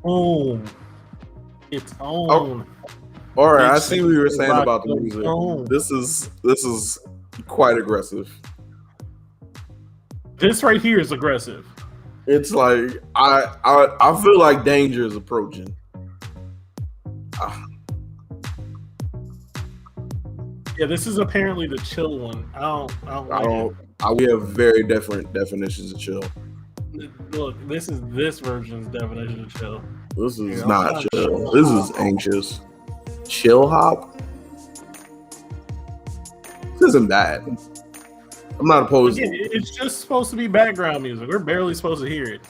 own. Its Oh, own. all right, I It's see what you were saying rock about the its music. own. This is quite aggressive. This right here is aggressive. It's like I feel like danger is approaching. Yeah, this is apparently the chill one. I don't like it. We have very different definitions of chill. Look, this is this version's definition of chill. This is Here, not I'll chill. This is anxious. Chill hop. This isn't bad. I'm not opposed. Again, it's just supposed to be background music. We're barely supposed to hear it.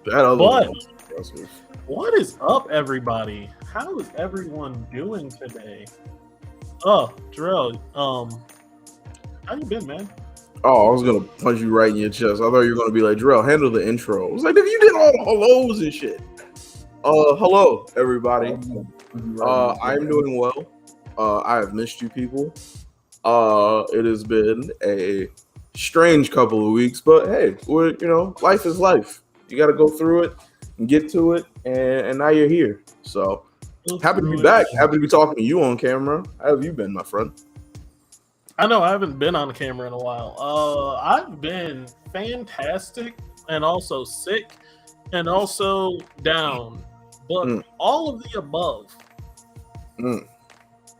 That other But one was aggressive. what is up, everybody? How is everyone doing today? Oh, Jarrell, how you been, man? Oh, I was gonna punch you right in your chest. I thought you were gonna be like, Jarrell, handle the intro. I was like, you did all the hellos and shit. Hello, everybody. I'm doing well. I have missed you people. It has been a strange couple of weeks, but hey, life is life. You got to go through it and get to it, and now you're here. So happy to be back. Happy to be talking to you on camera. How have you been, my friend? I know I haven't been on the camera in a while. I've been fantastic and also sick and also down, but all of the above.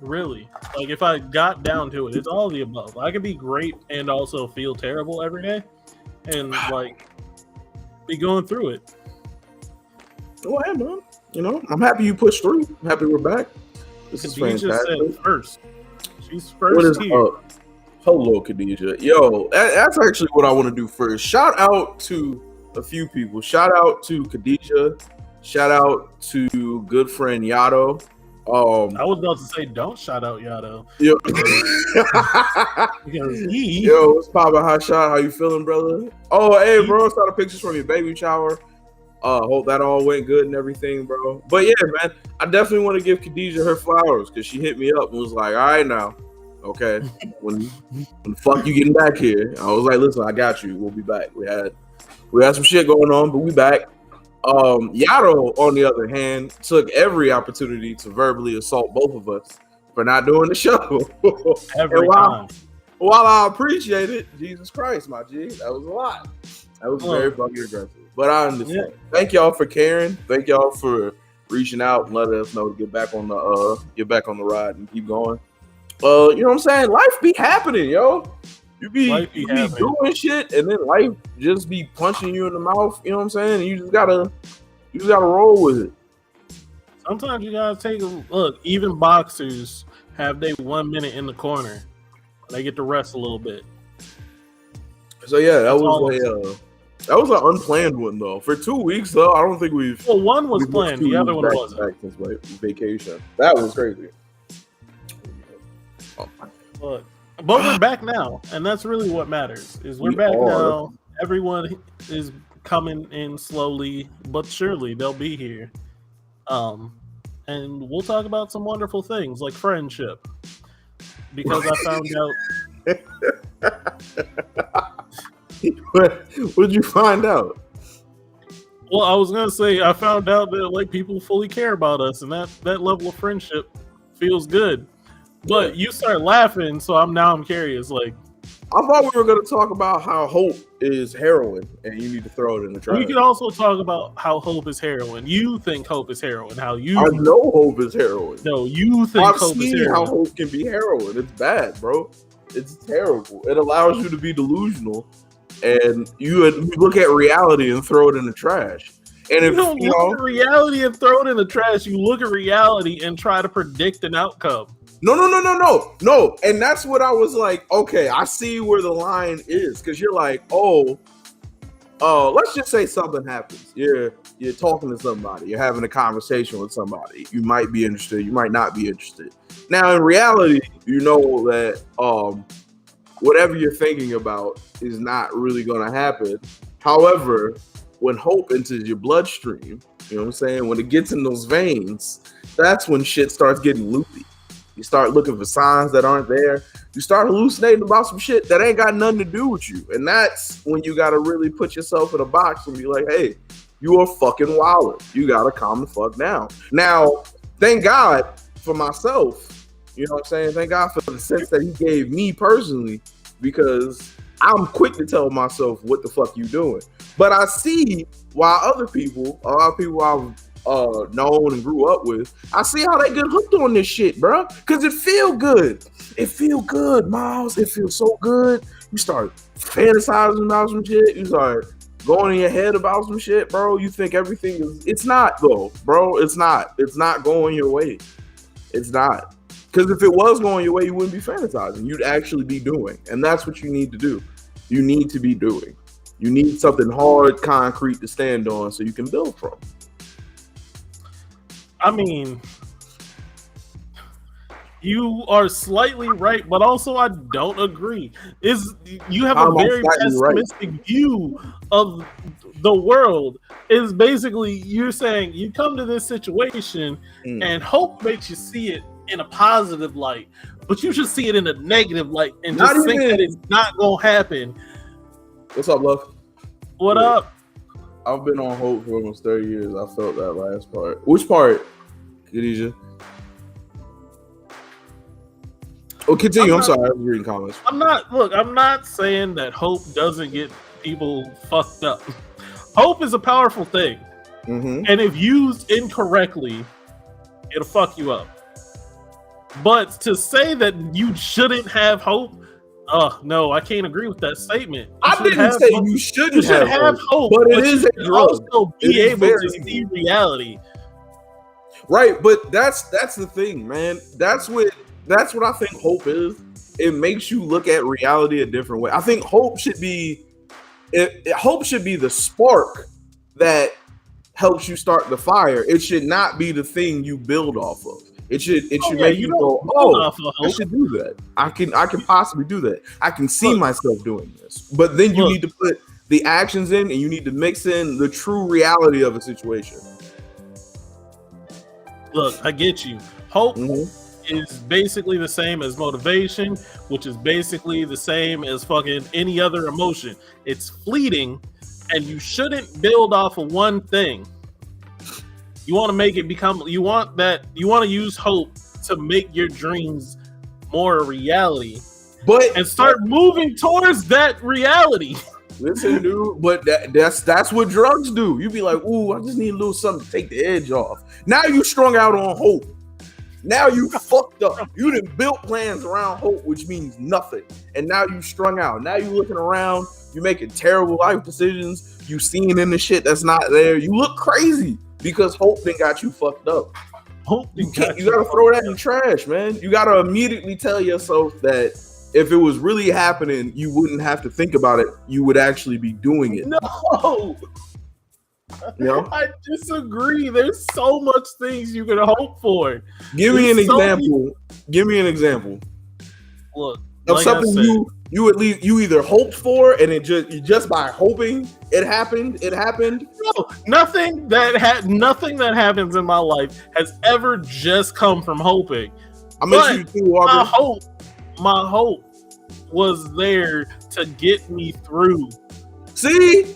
Really, like if I got down to it, it's all of the above. I could be great and also feel terrible every day, and like be going through it. Go ahead, man. I'm happy you pushed through. I'm happy we're back. This is fantastic. Said first. She's first here. Hello, Khadijah. Yo, that's actually what I want to do first. Shout out to a few people. Shout out to Khadijah. Shout out to good friend Yato. I was about to say, don't shout out Yato. Yo, Yo, what's poppin', hot shot? How you feeling, brother? Oh, hey, bro, I saw the pictures from your baby shower. Hope that all went good and everything, bro. But yeah, man, I definitely want to give Khadijah her flowers because she hit me up and was like, all right, now, okay, when the fuck you getting back here? I was like, listen, I got you. We'll be back. We had some shit going on, but we back. Yato, on the other hand, took every opportunity to verbally assault both of us for not doing the show. Every time. While I appreciate it, Jesus Christ, my G, that was a lot. That was very fucking aggressive. But I understand. Yeah. Thank y'all for caring. Thank y'all for reaching out and letting us know to get back on the ride and keep going. You know what I'm saying? Life be happening, yo. You be doing shit, and then life just be punching you in the mouth. You know what I'm saying? And you just gotta roll with it. Sometimes you gotta take a look. Even boxers have they 1 minute in the corner. They get to rest a little bit. So yeah, that was an unplanned one though. For 2 weeks though, I don't think we've. Well, one was planned. The other one wasn't. Since vacation. That was crazy. But we're back now, and that's really what matters. Is we're back now. Everyone is coming in slowly but surely. They'll be here, and we'll talk about some wonderful things like friendship. Because I found out. What did you find out? Well, I was gonna say I found out that like people fully care about us, and that level of friendship feels good. But you start laughing, so I'm curious. Like, I thought we were going to talk about how hope is heroin, and you need to throw it in the trash. We could also talk about how hope is heroin. You think hope is heroin? I know hope is heroin. No, you think hope is heroin. How hope can be heroin. It's bad, bro. It's terrible. It allows you to be delusional, and you look at reality and throw it in the trash. And if you don't look at reality and throw it in the trash, you look at reality and try to predict an outcome. No. And that's what I was like, okay, I see where the line is. Because you're like, let's just say something happens. You're talking to somebody. You're having a conversation with somebody. You might be interested. You might not be interested. Now, in reality, you know that whatever you're thinking about is not really going to happen. However, when hope enters your bloodstream, you know what I'm saying? When it gets in those veins, that's when shit starts getting loopy. You start looking for signs that aren't there. You start hallucinating about some shit that ain't got nothing to do with you. And that's when you got to really put yourself in a box and be like, hey, you are fucking wild. You gotta calm the fuck down. Now, thank God for myself. You know what I'm saying? Thank God for the sense that he gave me personally, because I'm quick to tell myself what the fuck you doing. But I see why other people, a lot of people I've known and grew up with, I see how they get hooked on this shit, bro. Because it feel good. It feel good, Miles. It feels so good. You start fantasizing about some shit. You start going in your head about some shit, bro. You think everything is. It's not though, bro. It's not. It's not going your way. It's not. Because if it was going your way, you wouldn't be fantasizing. You'd actually be doing, and that's what you need to do. You need to be doing. You need something hard, concrete to stand on, so you can build from. I mean, you are slightly right, but also I don't agree. You have a very pessimistic view of the world. Is basically you're saying you come to this situation and hope makes you see it in a positive light, but you should see it in a negative light and just think that it's not gonna happen. What's up, love? What up? I've been on hope for almost 30 years. I felt that last part. Which part, Khadijah? Oh, continue. I'm sorry. I was reading comments. I'm not saying that hope doesn't get people fucked up. Hope is a powerful thing. Mm-hmm. And if used incorrectly, it'll fuck you up. But to say that you shouldn't have hope, no, I can't agree with that statement. I didn't say you shouldn't you should have hope, but it is a drug. Also be able to see reality. Right, but that's the thing, man. That's what I think hope is. It makes you look at reality a different way. I think hope should be the spark that helps you start the fire. It should not be the thing you build off of. It should make you go, I should do that. I can possibly do that. I can see myself doing this. But then you need to put the actions in, and you need to mix in the true reality of a situation. Look, I get you. Hope is basically the same as motivation, which is basically the same as fucking any other emotion. It's fleeting, and you shouldn't build off of one thing. You want to make it become, you want to use hope to make your dreams more a reality, and start moving towards that reality. Listen, dude, but that's what drugs do. You be like, ooh, I just need a little something to take the edge off. Now you strung out on hope. Now you fucked up. You done built plans around hope, which means nothing. And now you strung out. Now you looking around. You making terrible life decisions. You seeing in the shit that's not there. You look crazy because hope then got you fucked up. You gotta throw that in the trash, man. You gotta immediately tell yourself that if it was really happening, you wouldn't have to think about it. You would actually be doing it. No. You know? I disagree. There's so much things you can hope for. Give me an example. Give me an example. Look, of like something you at least you either hoped for and it just by hoping it happened. No, nothing that happens in my life has ever just come from hoping. My hope was there to get me through. See,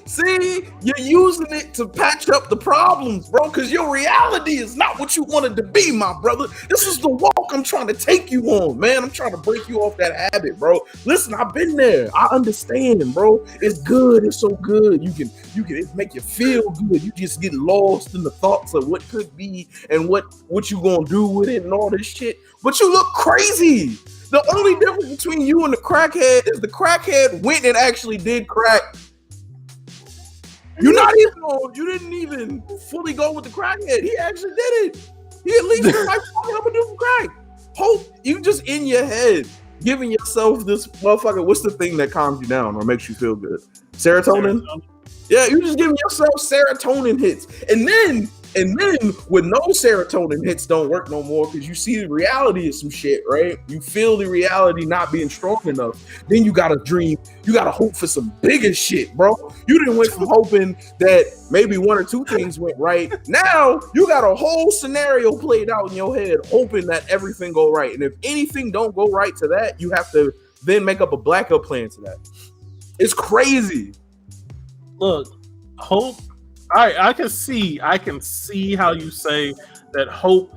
you're using it to patch up the problems, bro, because your reality is not what you wanted to be, my brother. This is the walk I'm trying to take you on, man. I'm trying to break you off that habit, bro. Listen, I've been there. I understand, bro. It's good. It's so good. You can it make you feel good. You just get lost in the thoughts of what could be and what you gonna do with it and all this shit. But you look crazy. The only difference between you and the crackhead is the crackhead went and actually did crack. You didn't even fully go with the crackhead. He actually did it. He at least was like, I'm gonna do some crack. Hope you just in your head giving yourself this motherfucker. What's the thing that calms you down or makes you feel good? Serotonin? Yeah, you just giving yourself serotonin hits. And then when no serotonin hits don't work no more because you see the reality of some shit, right? You feel the reality not being strong enough. Then you gotta dream. You gotta hope for some bigger shit, bro. You didn't went from hoping that maybe one or two things went right. Now you got a whole scenario played out in your head, hoping that everything go right. And if anything don't go right to that, you have to then make up a backup plan to that. It's crazy. Look, hope I can see how you say that hope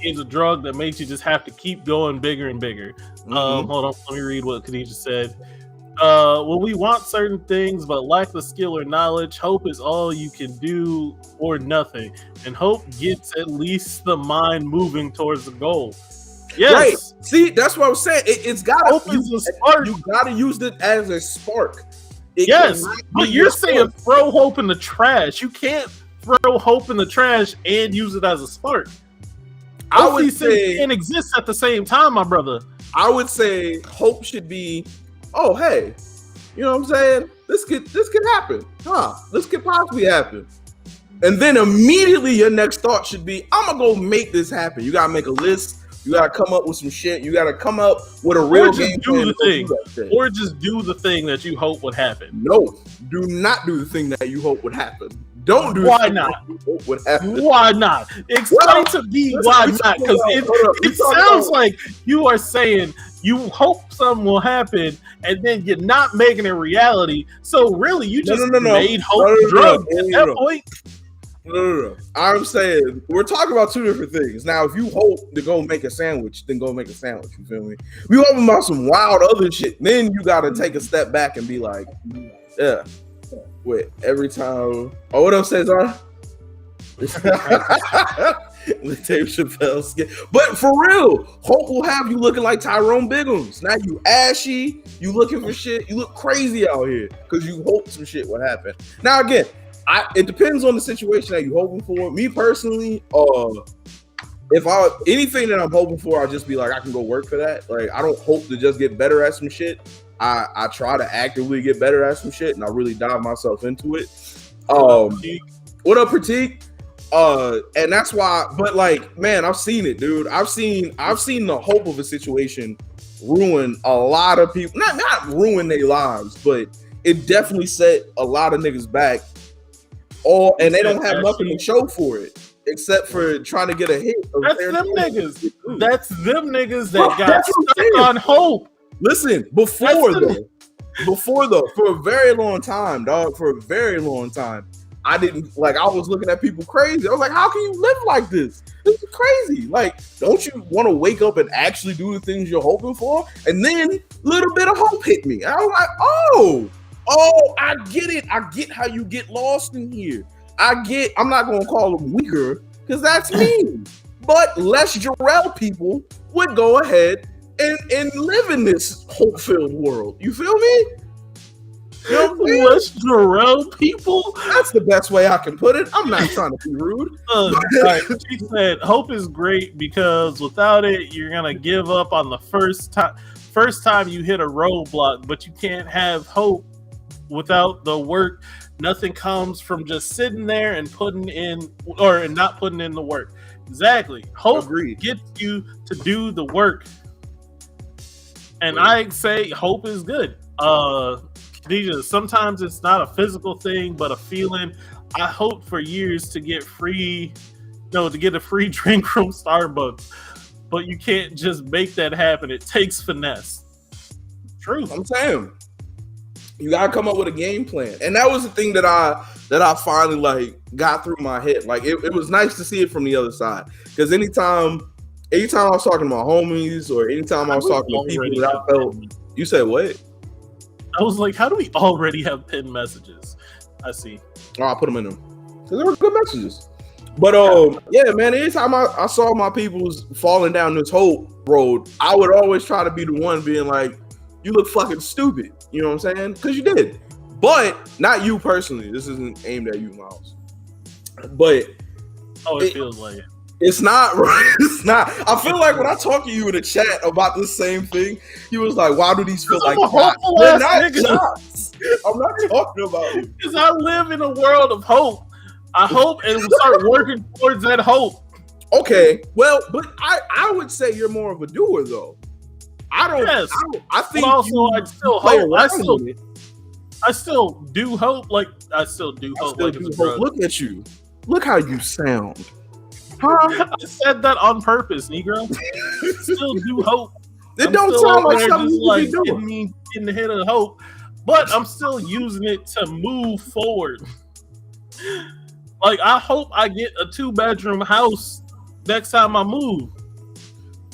is a drug that makes you just have to keep going bigger and bigger. Mhm. Hold on, let me read what Khadijah said. When we want certain things but lack the skill or knowledge, hope is all you can do or nothing. And hope gets at least the mind moving towards the goal. Yes. Right. See, that's what I was saying. It's gotta Hope is a spark. You gotta use it as a spark. It Yes, cannot but be you're a saying spark. throw hope in the trash. You can't throw hope in the trash and use it as a spark. I Both would these things say can't exist at the same time, my brother. I would say hope should be, oh hey, you know what I'm saying? This could happen. This could possibly happen. And then immediately your next thought should be, I'm gonna go make this happen. You gotta make a list. You gotta come up with some shit. You gotta come up with a real game plan. Or just do the thing that you hope would happen. No, do not do the thing that you hope would happen. Don't do. Why not? You hope would happen. Why not? Explain to me why not, because it sounds like you are saying you hope something will happen and then you're not making it reality. So really, you just made hope drug at that point. No. I'm saying we're talking about two different things. Now, if you hope to go make a sandwich, then go make a sandwich. You feel me? We hoping about some wild other shit. Then you got to take a step back and be like, yeah. Wait, every time. Oh, what else says on? Dave Chappelle's skin. But for real, hope will have you looking like Tyrone Biggums. Now you ashy, you looking for shit, you look crazy out here because you hope some shit will happen. Now again, it depends on the situation that you're hoping for. Me personally, if anything that I'm hoping for, I'll just be like, I can go work for that. Like, I don't hope to just get better at some shit. I try to actively get better at some shit, and I really dive myself into it. What up, Pratik? And that's why. But like, man, I've seen it, dude. I've seen the hope of a situation ruin a lot of people. Not ruin their lives, but it definitely set a lot of niggas back. And they don't have nothing to show for it except for trying to get a hit. That's them niggas. That's them niggas that got stuck on hope. Listen, before though, for a very long time, dog, I didn't like. I was looking at people crazy. I was like, how can you live like this? This is crazy. Like, don't you want to wake up and actually do the things you're hoping for? And then a little bit of hope hit me. And I was like, oh, I get it. I get how you get lost in here. I'm not gonna call them weaker because that's me. But less Jarrell people would go ahead and live in this hope-filled world. You feel me? Less Jarrell people? That's the best way I can put it. I'm not trying to be rude. Right. She said, hope is great because without it, you're going to give up on the first time you hit a roadblock, but you can't have hope without the work. Nothing comes from just sitting there and not putting in the work. Exactly. Hope gets you to do the work. And I say hope is good. Khadijah, sometimes it's not a physical thing, but a feeling. I hoped for years to get a free drink from Starbucks, but you can't just make that happen. It takes finesse. True. I'm saying you gotta come up with a game plan, and that was the thing that I finally like got through my head. Like it was nice to see it from the other side, because anytime I was talking to my homies or anytime I was talking to people that I felt, you said what? I was like, how do we already have pinned messages? I see. Oh, I put them in them because they were good messages. But yeah, man. Anytime I saw my peoples falling down this hope road, I would always try to be the one being like, "You look fucking stupid." You know what I'm saying? Because you did, but not you personally. This isn't aimed at you, Miles. But it feels like it. It's not right. It's not. I feel like when I talk to you in the chat about the same thing, he was like, "Why do these feel like shots?" They're not shots. I'm not talking about you. Because I live in a world of hope. I hope and start working towards that hope. Okay, well, but I would say you're more of a doer though. I don't. Yes. I think. But also, I still hope. I still do hope. Like I still do hope. Look at you. Look how you sound. Huh? I said that on purpose, Negro. Still do hope. It don't sound like something you be doing. Getting the hit of hope, but I'm still using it to move forward. Like, I hope I get a 2-bedroom house next time I move.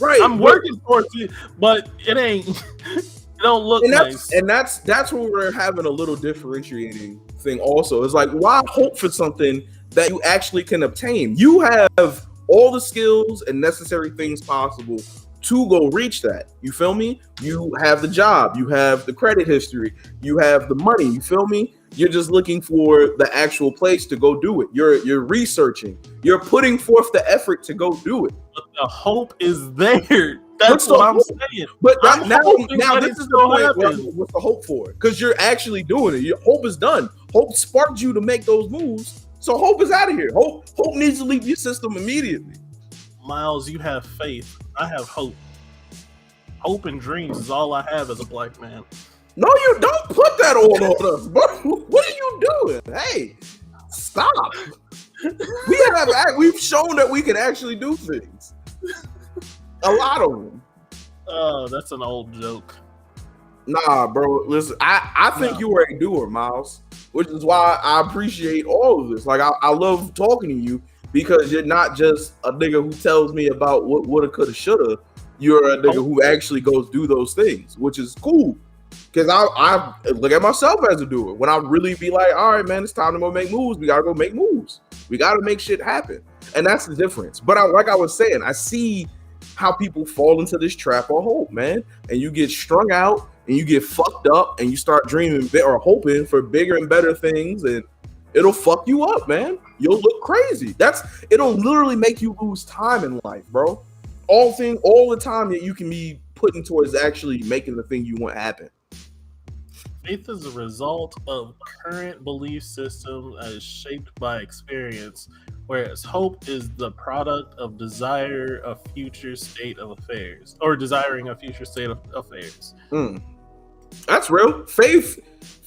Right. I'm working towards it, but it ain't. It don't look nice. And that's where we're having a little differentiating thing. Also, it's like, why hope for something that you actually can obtain? You have all the skills and necessary things possible to go reach that. You feel me? You have the job, you have the credit history, you have the money. You feel me? You're just looking for the actual place to go do it. You're researching. You're putting forth the effort to go do it. But the hope is there. That's what I'm saying. But now this is the point. What's the hope for? Because you're actually doing it. Your hope is done. Hope sparked you to make those moves. So hope is out of here. Hope needs to leave your system immediately. Miles, you have faith. I have hope. Hope and dreams is all I have as a black man. No, you don't put that on us, bro. What are you doing? Hey, stop. We've shown that we can actually do things. A lot of them. Oh, that's an old joke. Nah, bro. Listen, I think you are a doer, Miles, which is why I appreciate all of this. Like, I love talking to you because you're not just a nigga who tells me about what woulda, coulda, shoulda. You're a nigga who actually goes do those things, which is cool. Because I look at myself as a doer. When I really be like, all right, man, it's time to go make moves. We got to go make moves. We got to make shit happen. And that's the difference. But like I was saying, I see how people fall into this trap of hope, man. And you get strung out and you get fucked up and you start dreaming or hoping for bigger and better things. And it'll fuck you up, man. You'll look crazy. It'll literally make you lose time in life, bro. All the time that you can be putting towards actually making the thing you want happen. Faith is a result of current belief system as shaped by experience, whereas hope is the product of desire a future state of affairs, or desiring a future state of affairs. That's real. Faith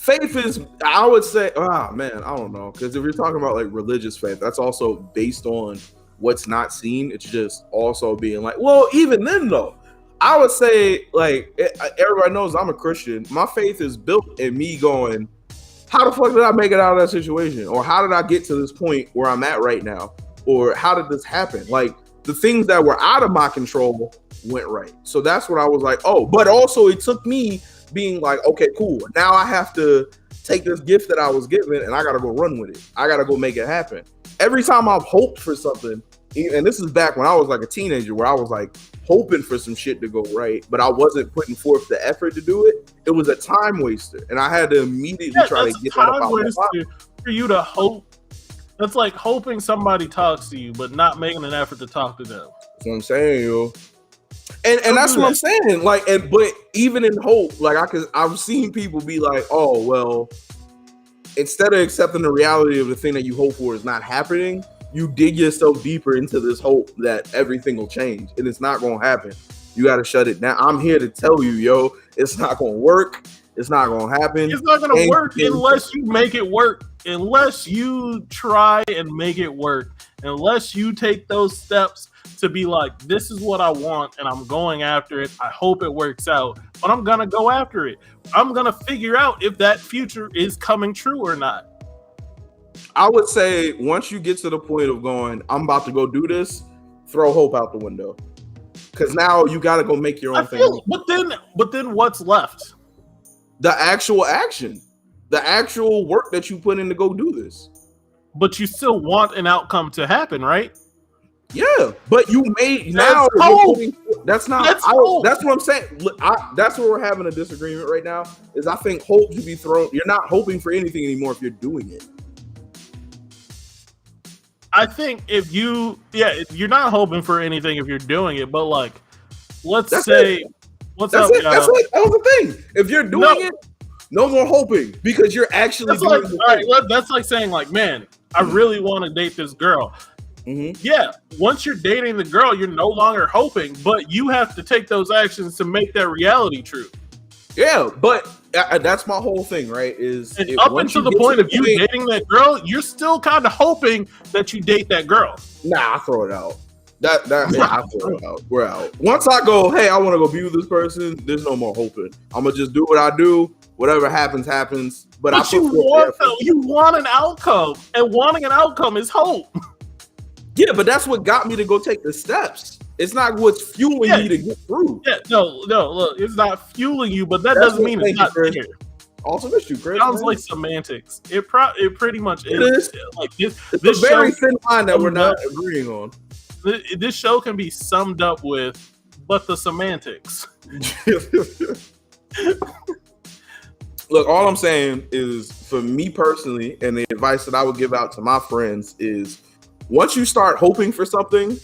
is, I would say, man, I don't know. Because if you're talking about like religious faith, that's also based on what's not seen. It's just also being like, well, even then though, I would say, like, everybody knows I'm a Christian. My faith is built in me going, how the fuck did I make it out of that situation? Or how did I get to this point where I'm at right now? Or how did this happen? Like, the things that were out of my control went right. So that's what I was like, oh, but also it took me being like, okay, cool. Now I have to take this gift that I was given and I got to go run with it. I got to go make it happen. Every time I've hoped for something, and this is back when I was like a teenager where I was like hoping for some shit to go right, but I wasn't putting forth the effort to do it. It was a time waster, and I had to immediately try to get that out of my mind. For you to hope, that's like hoping somebody talks to you, but not making an effort to talk to them. That's what I'm saying, yo. And that's what I'm saying. Like, but even in hope, like I've seen people be like, oh well, instead of accepting the reality of the thing that you hope for is not happening, you dig yourself deeper into this hope that everything will change, and it's not going to happen. You got to shut it down. I'm here to tell you, yo, it's not going to work. It's not going to happen. It's not going to work unless you make it work. Unless you try and make it work. Unless you take those steps to be like, this is what I want, and I'm going after it. I hope it works out, but I'm going to go after it. I'm going to figure out if that future is coming true or not. I would say once you get to the point of going, I'm about to go do this, throw hope out the window. Because now you got to go make your own thing. But then what's left? The actual action. The actual work that you put in to go do this. But you still want an outcome to happen, right? Yeah, but you made now. That's not. That's what I'm saying. Look, that's where we're having a disagreement right now. Is I think hope should be thrown. You're not hoping for anything anymore if you're doing it. I think you're not hoping for anything if you're doing it, but like, let's say, what's up, y'all? That was the thing. If you're doing it, no more hoping because you're actually doing it. All right, that's like saying, like, man, I really want to date this girl. Mm-hmm. Yeah, once you're dating the girl, you're no longer hoping, but you have to take those actions to make that reality true. Yeah, but that's my whole thing, right? Is up until the point of you dating that girl, you're still kind of hoping that you date that girl. Nah, I throw it out. I throw it out. We're out. Once I go, hey, I want to go be with this person. There's no more hoping. I'm gonna just do what I do, whatever happens, happens. But I But you want an outcome, and wanting an outcome is hope. Yeah, but that's what got me to go take the steps. It's not what's fueling me to get through. Yeah, no, look, it's not fueling you, but that doesn't mean it's not there. Also missed you, Chris. Sounds like semantics. It pretty much is. Like this a very thin line that we're not agreeing on. This show can be summed up with, but the semantics. Look, all I'm saying is, for me personally, and the advice that I would give out to my friends is, once you start hoping for something,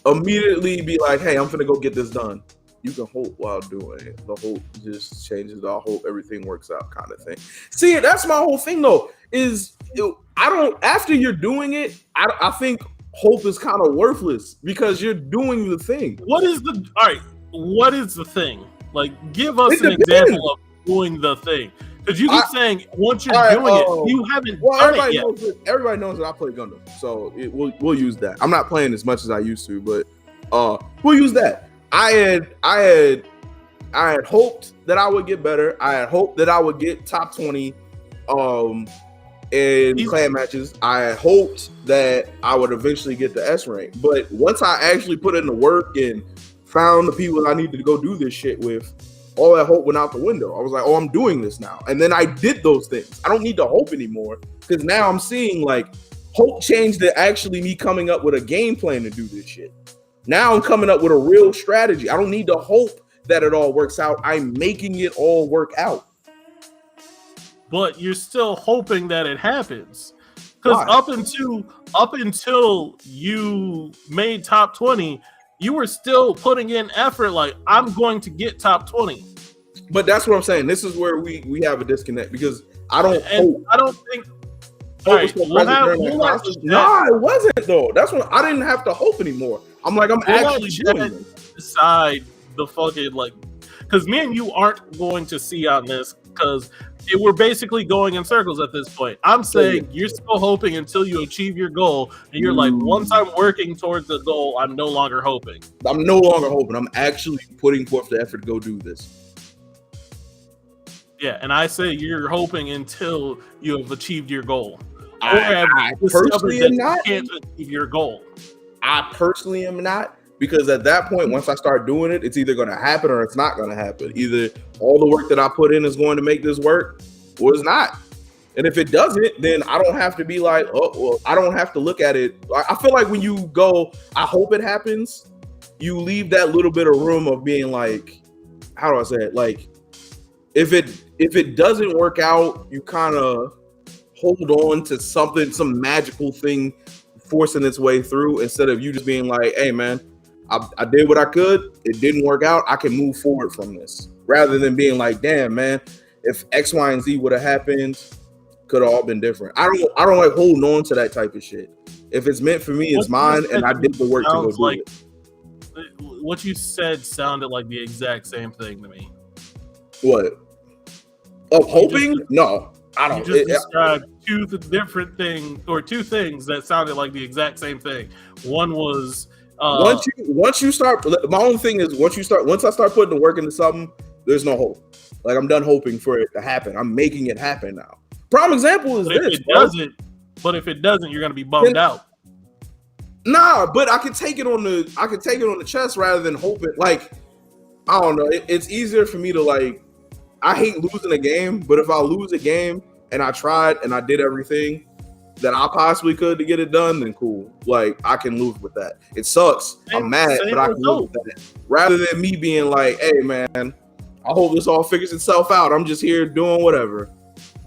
immediately be like, hey, I'm finna go get this done. You can hope while doing it. The hope just changes. I hope everything works out, kind of thing. See, that's my whole thing, though, after you're doing it, I think hope is kind of worthless because you're doing the thing. What is the thing? Like, give us an example of doing the thing. Because you keep saying once you're doing it, you haven't done it yet. Everybody knows that I play Gundam, so we'll use that. I'm not playing as much as I used to, but we'll use that. I had hoped that I would get better. I had hoped that I would get top 20 in clan matches. I had hoped that I would eventually get the S rank. But once I actually put in the work and found the people I needed to go do this shit with, all that hope went out the window. I was like, oh, I'm doing this now. And then I did those things. I don't need to hope anymore because now I'm seeing like hope changed to actually me coming up with a game plan to do this shit. Now I'm coming up with a real strategy. I don't need to hope that it all works out. I'm making it all work out. But you're still hoping that it happens. Because up until you made top 20, you were still putting in effort like, I'm going to get top 20. But that's what I'm saying. This is where we have a disconnect because I don't hope. I don't think. Nah, it wasn't though. That's when I didn't have to hope anymore. I'm like, I'm actually doing this. Decide the fucking because me and you aren't going to see on this because we're basically going in circles at this point. I'm saying you're still hoping until you achieve your goal, and you're like, once I'm working towards the goal, I'm no longer hoping. I'm no longer hoping. I'm actually putting forth the effort to go do this. Yeah, and I say you're hoping until you have achieved your goal. I personally am not. You can't achieve your goal. I personally am not. Because at that point, once I start doing it, it's either going to happen or it's not going to happen. Either all the work that I put in is going to make this work or it's not. And if it doesn't, then I don't have to be like, oh, well, I don't have to look at it. I feel like when you go, I hope it happens, you leave that little bit of room of being like, how do I say it? Like, if it doesn't work out, you kind of hold on to something, some magical thing forcing its way through instead of you just being like, hey, man, I did what I could. It didn't work out. I can move forward from this rather than being like, damn, man, if X, Y, and Z would have happened, could have all been different. I don't like holding on to that type of shit. If it's meant for me, it's mine, and I did the work to go do it. What you said sounded like the exact same thing to me. What? Of hoping? No, I don't. You just described two things that sounded like the exact same thing. One was once you start. My own thing is once I start putting the work into something, there's no hope. Like I'm done hoping for it to happen. I'm making it happen now. Prime example is this. But if it doesn't, you're gonna be bummed out. Nah, but I can take it on the chest rather than hoping. Like I don't know. It's easier for me to like. I hate losing a game, but if I lose a game and I tried and I did everything that I possibly could to get it done, then cool. Like I can live with that. It sucks. I'm mad, but I can live with that. Rather than me being like, hey man, I hope this all figures itself out. I'm just here doing whatever.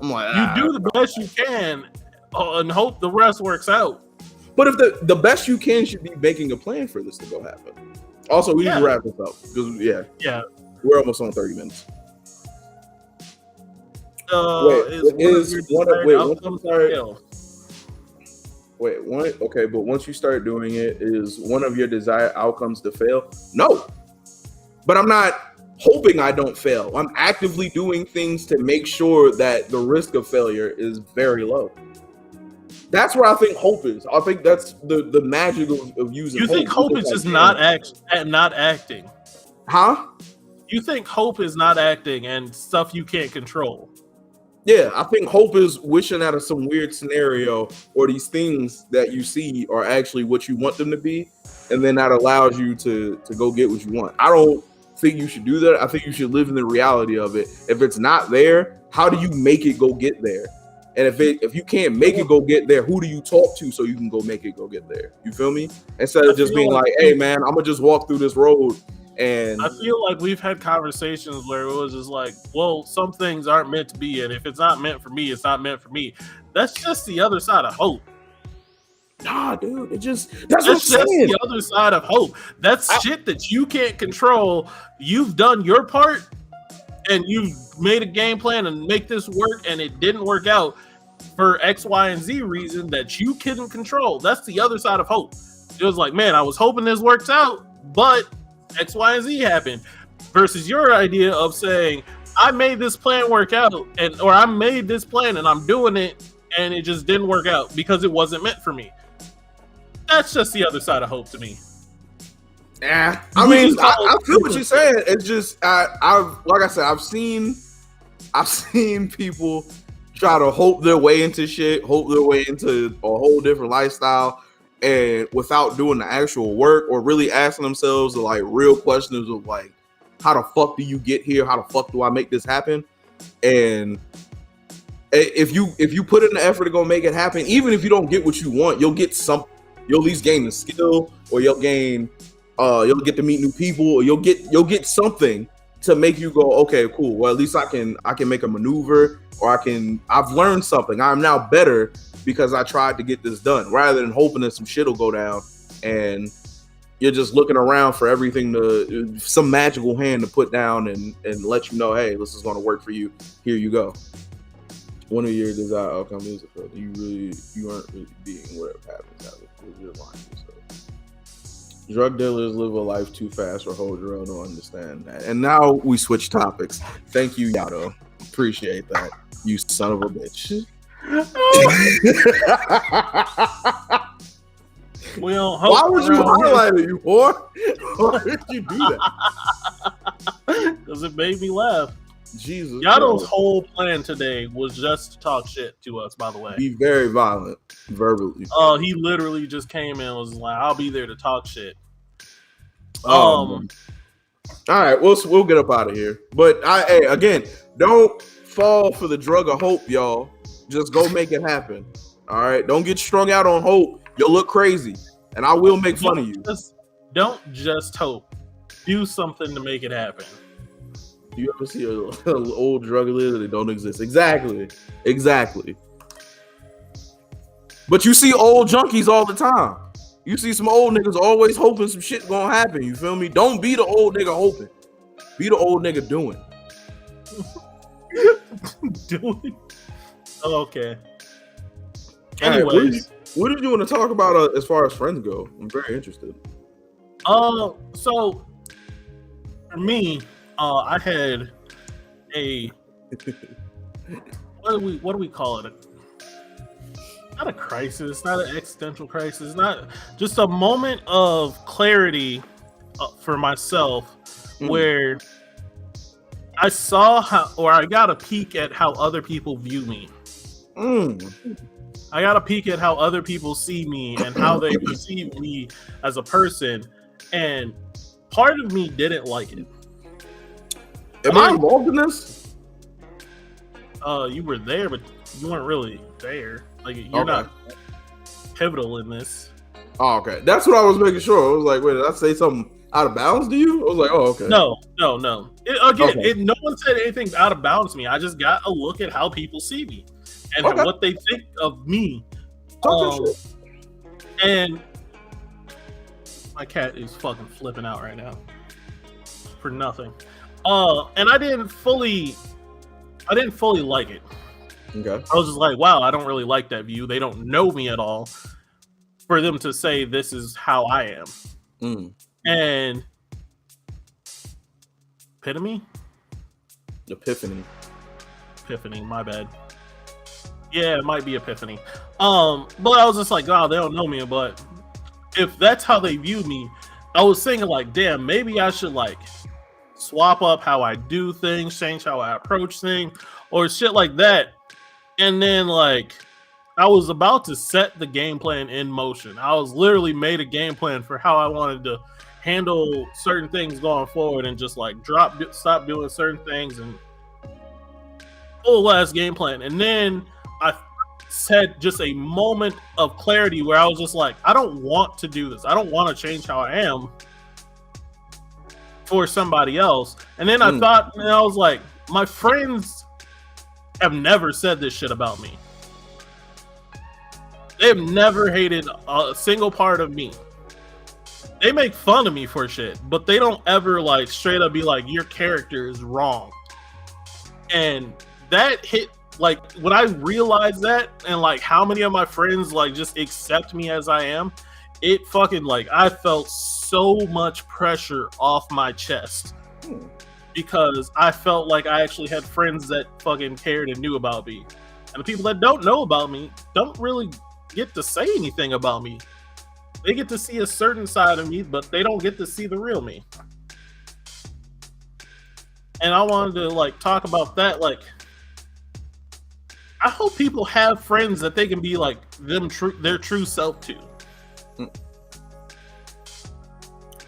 I'm like, you do the best you can and hope the rest works out. But if the best you can should be making a plan for this to go happen. Also, we need to wrap this up because we're almost on 30 minutes. But once you start doing it, is one of your desired outcomes to fail? No, but I'm not hoping I don't fail. I'm actively doing things to make sure that the risk of failure is very low. That's where I think hope is. I think that's the magic of using. You think hope is just not acting? Huh? You think hope is not acting and stuff you can't control? Yeah, I think hope is wishing out of some weird scenario, or these things that you see are actually what you want them to be, and then that allows you to go get what you want. I don't think you should do that. I think you should live in the reality of it. If it's not there, how do you make it go get there? And if you can't make it go get there, who do you talk to so you can go make it go get there? You feel me? Instead of just being like, hey man, I'm gonna just walk through this road. And I feel like we've had conversations where it was just like, well, some things aren't meant to be, and if it's not meant for me, it's not meant for me. That's just the other side of hope. Nah, dude, that's just the other side of hope. That's shit that you can't control. You've done your part, and you've made a game plan and make this work, and it didn't work out for X, Y, and Z reason that you couldn't control. That's the other side of hope. It was like, man, I was hoping this works out, but X, Y, and Z happened. Versus your idea of saying, I made this plan work out, or I made this plan and I'm doing it, and it just didn't work out because it wasn't meant for me. That's just the other side of hope to me. Yeah, I mean, I feel what you're saying. It's just, I've like I said, I've seen people try to hope their way into shit, hope their way into a whole different lifestyle, and without doing the actual work or really asking themselves the like real questions of like, how the fuck do you get here? How the fuck do I make this happen? And if you put in the effort to go make it happen, even if you don't get what you want, you'll get something. You'll at least gain the skill, or you'll get to meet new people, or you'll get something to make you go, okay, cool. Well, at least I can make a maneuver, or I've learned something. I'm now better because I tried to get this done, rather than hoping that some shit will go down and you're just looking around for everything some magical hand to put down and let you know, hey, this is going to work for you. Here you go. One of your desired outcomes is you aren't really being whatever happens. You're lying to yourself. Drug dealers live a life too fast for whole drill to understand that. And now we switch topics. Thank you, Yato. Appreciate that. You son of a bitch. Why would you highlight it, you whore? Why did you do that? Because it made me laugh. Jesus. Yato's whole plan today was just to talk shit to us, by the way. Be very violent, verbally. He literally just came in and was like, I'll be there to talk shit. All right, we'll get up out of here. But again, don't fall for the drug of hope, y'all. Just go make it happen. All right, don't get strung out on hope. You'll look crazy, and I will make fun of you. Don't just hope. Do something to make it happen. Do you ever see an old drug dealer that don't exist? Exactly. But you see old junkies all the time. You see some old niggas always hoping some shit gonna happen. You feel me? Don't be the old nigga hoping. Be the old nigga doing. Doing? Okay. Anyways, what did you want to talk about as far as friends go? I'm very interested. So for me, I had a what do we call it? Not a crisis, not an existential crisis, not just a moment of clarity for myself, where I saw I got a peek at how other people view me. I got a peek at how other people see me and how they perceive me as a person, and part of me didn't like it. Am I involved in this? You were there, but you weren't really there. Like, you're not pivotal in this. Oh, okay. That's what I was making sure. I was like, wait, did I say something out of bounds to you? I was like, oh, okay. No. No one said anything out of bounds to me. I just got a look at how people see me and what they think of me. And my cat is fucking flipping out right now for nothing. And I didn't fully like it. Okay. I was just like, wow, I don't really like that view. They don't know me at all for them to say this is how I am. And Epiphany, my bad. Yeah, it might be Epiphany. But I was just like, oh, they don't know me. But if that's how they view me, I was thinking like, damn, maybe I should like swap up how I do things, change how I approach things, or shit like that. And then like I was about to set the game plan in motion. I was literally made a game plan for how I wanted to handle certain things going forward, and just like stop doing certain things and full last game plan. And then I had just a moment of clarity where I was just like, I don't want to do this. I don't want to change how I am for somebody else. And then I thought, and I was like, my friends have never said this shit about me. They've never hated a single part of me. They make fun of me for shit, but they don't ever like straight up be like, your character is wrong. And that hit, like when I realized that, and like how many of my friends like just accept me as I am, it fucking like I felt so much pressure off my chest because I felt like I actually had friends that fucking cared and knew about me. And the people that don't know about me don't really get to say anything about me. They get to see a certain side of me, but they don't get to see the real me. And I wanted to like talk about that. Like, I hope people have friends that they can be like their true self to.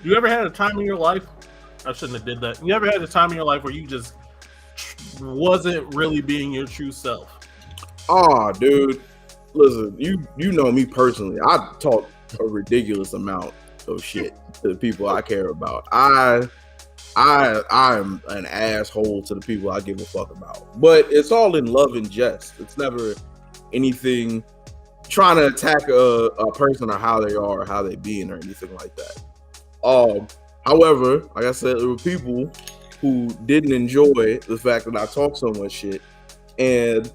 You ever had a time in your life? I shouldn't have did that. You ever had a time in your life where you just wasn't really being your true self? Oh, dude. Listen, you know me personally. I talk a ridiculous amount of shit to the people I care about. I'm an asshole to the people I give a fuck about. But it's all in love and jest. It's never anything trying to attack a person or how they are or how they being or anything like that. However, like I said, there were people who didn't enjoy the fact that I talk so much shit, and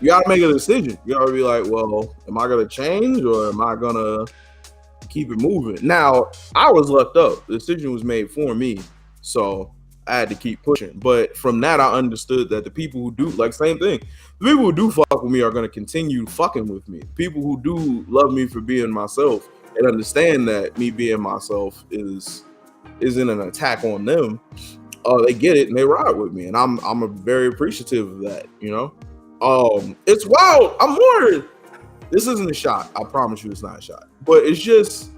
you gotta make a decision. You gotta be like, well, am I gonna change or am I gonna keep it moving? Now, I was lucked up. The decision was made for me, so I had to keep pushing. But from that, I understood that the people who do, like, same thing. The people who do fuck with me are gonna continue fucking with me. People who do love me for being myself and understand that me being myself isn't an attack on them. They get it and they ride with me, and I'm very appreciative of that. You know, it's wild. I'm more. This isn't a shot. I promise you, it's not a shot. But it's just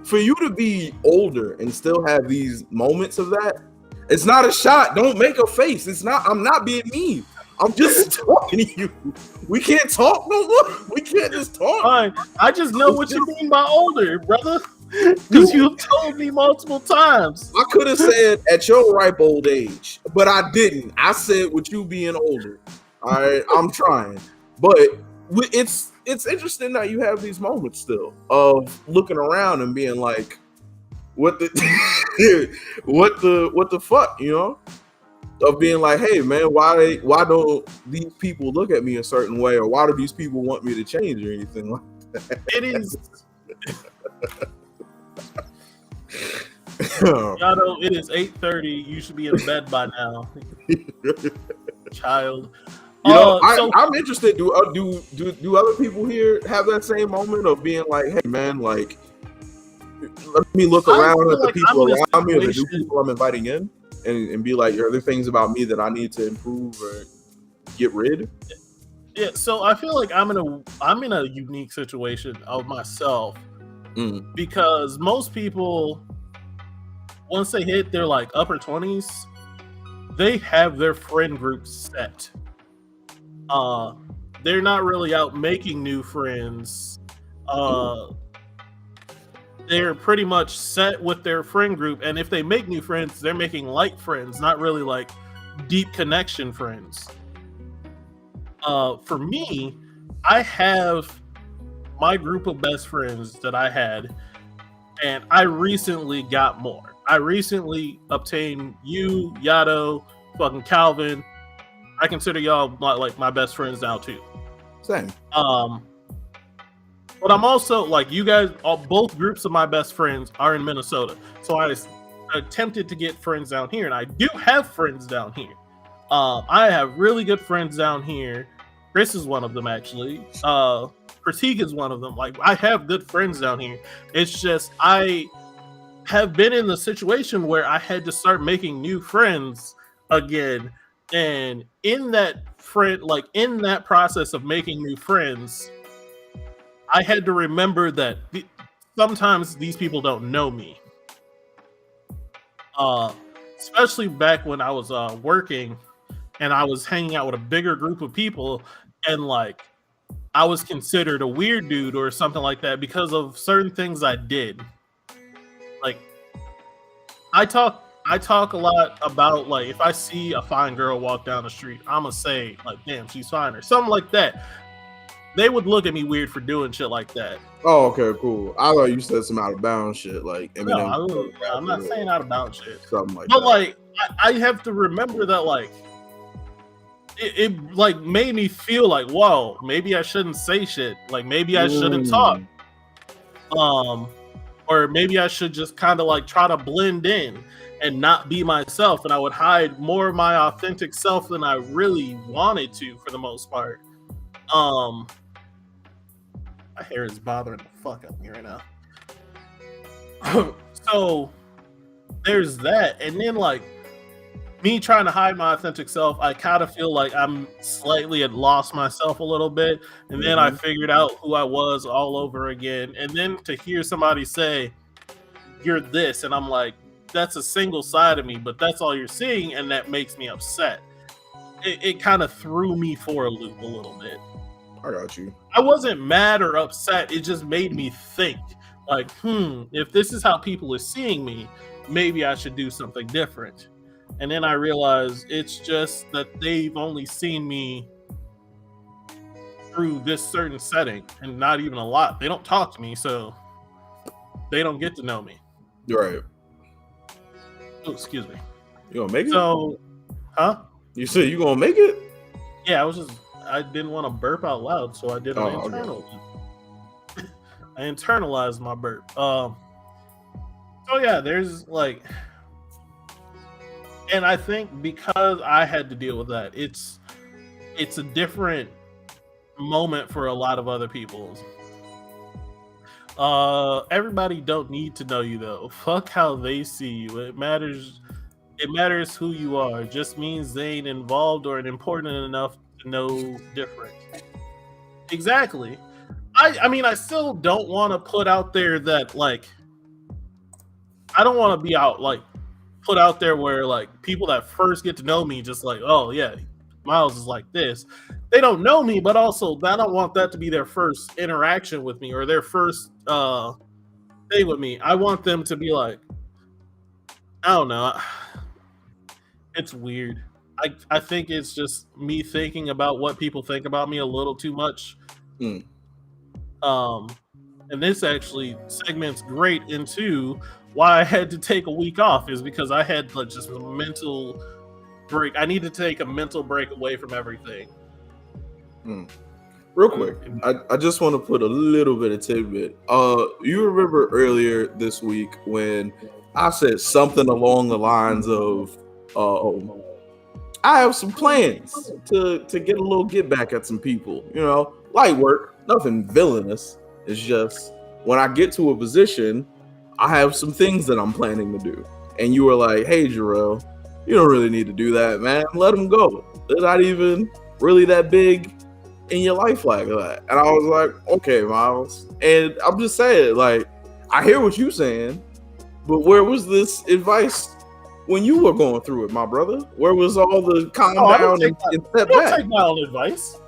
for you to be older and still have these moments of that. It's not a shot. Don't make a face. It's not. I'm not being mean. I'm just talking to you. We can't talk no more. We can't just talk. Fine. I just know what you mean by older, brother. Because you've told me multiple times. I could have said at your ripe old age, but I didn't. I said with you being older. All right, I'm trying. But it's interesting that you have these moments still of looking around and being like, what the what the fuck, you know? Of being like, hey man, why don't these people look at me a certain way, or why do these people want me to change or anything like that? It is Yato, it is 8:30. You should be in bed by now. Child. You know, I'm interested. Do other people here have that same moment of being like, hey man, like, let me look around at the people around me or the new people I'm inviting in and be like, are there things about me that I need to improve or get rid? Yeah, so I feel like I'm in a unique situation of myself because most people, once they hit their like upper 20s, they have their friend group set. They're not really out making new friends. They're pretty much set with their friend group, and if they make new friends, they're making light friends, not really like deep connection friends. For me, I have my group of best friends that I had, and I recently got more. I recently obtained you, Yato, fucking Calvin. I consider y'all like my best friends now too. Same. But I'm also like, you guys, both groups of my best friends are in Minnesota. So I attempted to get friends down here, and I do have friends down here. I have really good friends down here. Chris is one of them, actually. Critique is one of them. Like, I have good friends down here. It's just I have been in the situation where I had to start making new friends again, and in that process of making new friends, I had to remember that sometimes these people don't know me. Especially back when I was working and I was hanging out with a bigger group of people, and like I was considered a weird dude or something like that because of certain things I did. Like I talk a lot about, like, if I see a fine girl walk down the street, I'm gonna say like, damn, she's fine, or something like that. They would look at me weird for doing shit like that. Oh, okay, cool. I thought you said some out of bounds shit, like Eminem. No, I'm not saying out of bounds shit. Something like but that. Like, I have to remember that, like, it like made me feel like, whoa, maybe I shouldn't say shit. Like, maybe I shouldn't talk. Or maybe I should just kind of like try to blend in and not be myself. And I would hide more of my authentic self than I really wanted to, for the most part. My hair is bothering the fuck out of me right now. So there's that. And then, like, me trying to hide my authentic self, I kind of feel like I'm slightly had lost myself a little bit. And then I figured out who I was all over again. And then to hear somebody say, you're this, and I'm like, that's a single side of me, but that's all you're seeing, and that makes me upset. It kind of threw me for a loop a little bit. I got you. I wasn't mad or upset. It just made me think, like, if this is how people are seeing me, maybe I should do something different. And then I realized it's just that they've only seen me through this certain setting, and not even a lot. They don't talk to me, so they don't get to know me. Right. Oh, excuse me. You gonna make it? So, huh? You said you gonna make it? Yeah, I didn't want to burp out loud, so I did an internal. Okay. I internalized my burp. So yeah, there's like, and I think because I had to deal with that, it's a different moment for a lot of other people. Everybody don't need to know you though. Fuck how they see you. It matters who you are. It just means they ain't involved or important enough to know different. Exactly. I mean, I still don't want to put out there that, like, I don't want to be out, like, put out there where, like, people that first get to know me just like, oh yeah, Miles is like this. They don't know me, but also I don't want that to be their first interaction with me or their first thing with me. I want them to be like, I don't know. It's weird. I think it's just me thinking about what people think about me a little too much. And this actually segments great into why I had to take a week off, is because I had like just a mental break. I need to take a mental break away from everything. Real quick, I just want to put a little bit of tidbit. You remember earlier this week when I said something along the lines of, I have some plans to get a little get back at some people, you know, light work, nothing villainous. It's just when I get to a position, I have some things that I'm planning to do. And you were like, hey, Jarrell, you don't really need to do that, man. Let them go. They're not even really that big in your life like that. And I was like, okay, Miles. And I'm just saying, like, I hear what you're saying, but where was this advice when you were going through it, my brother? Where was all the calm down and step back? Don't take my own advice.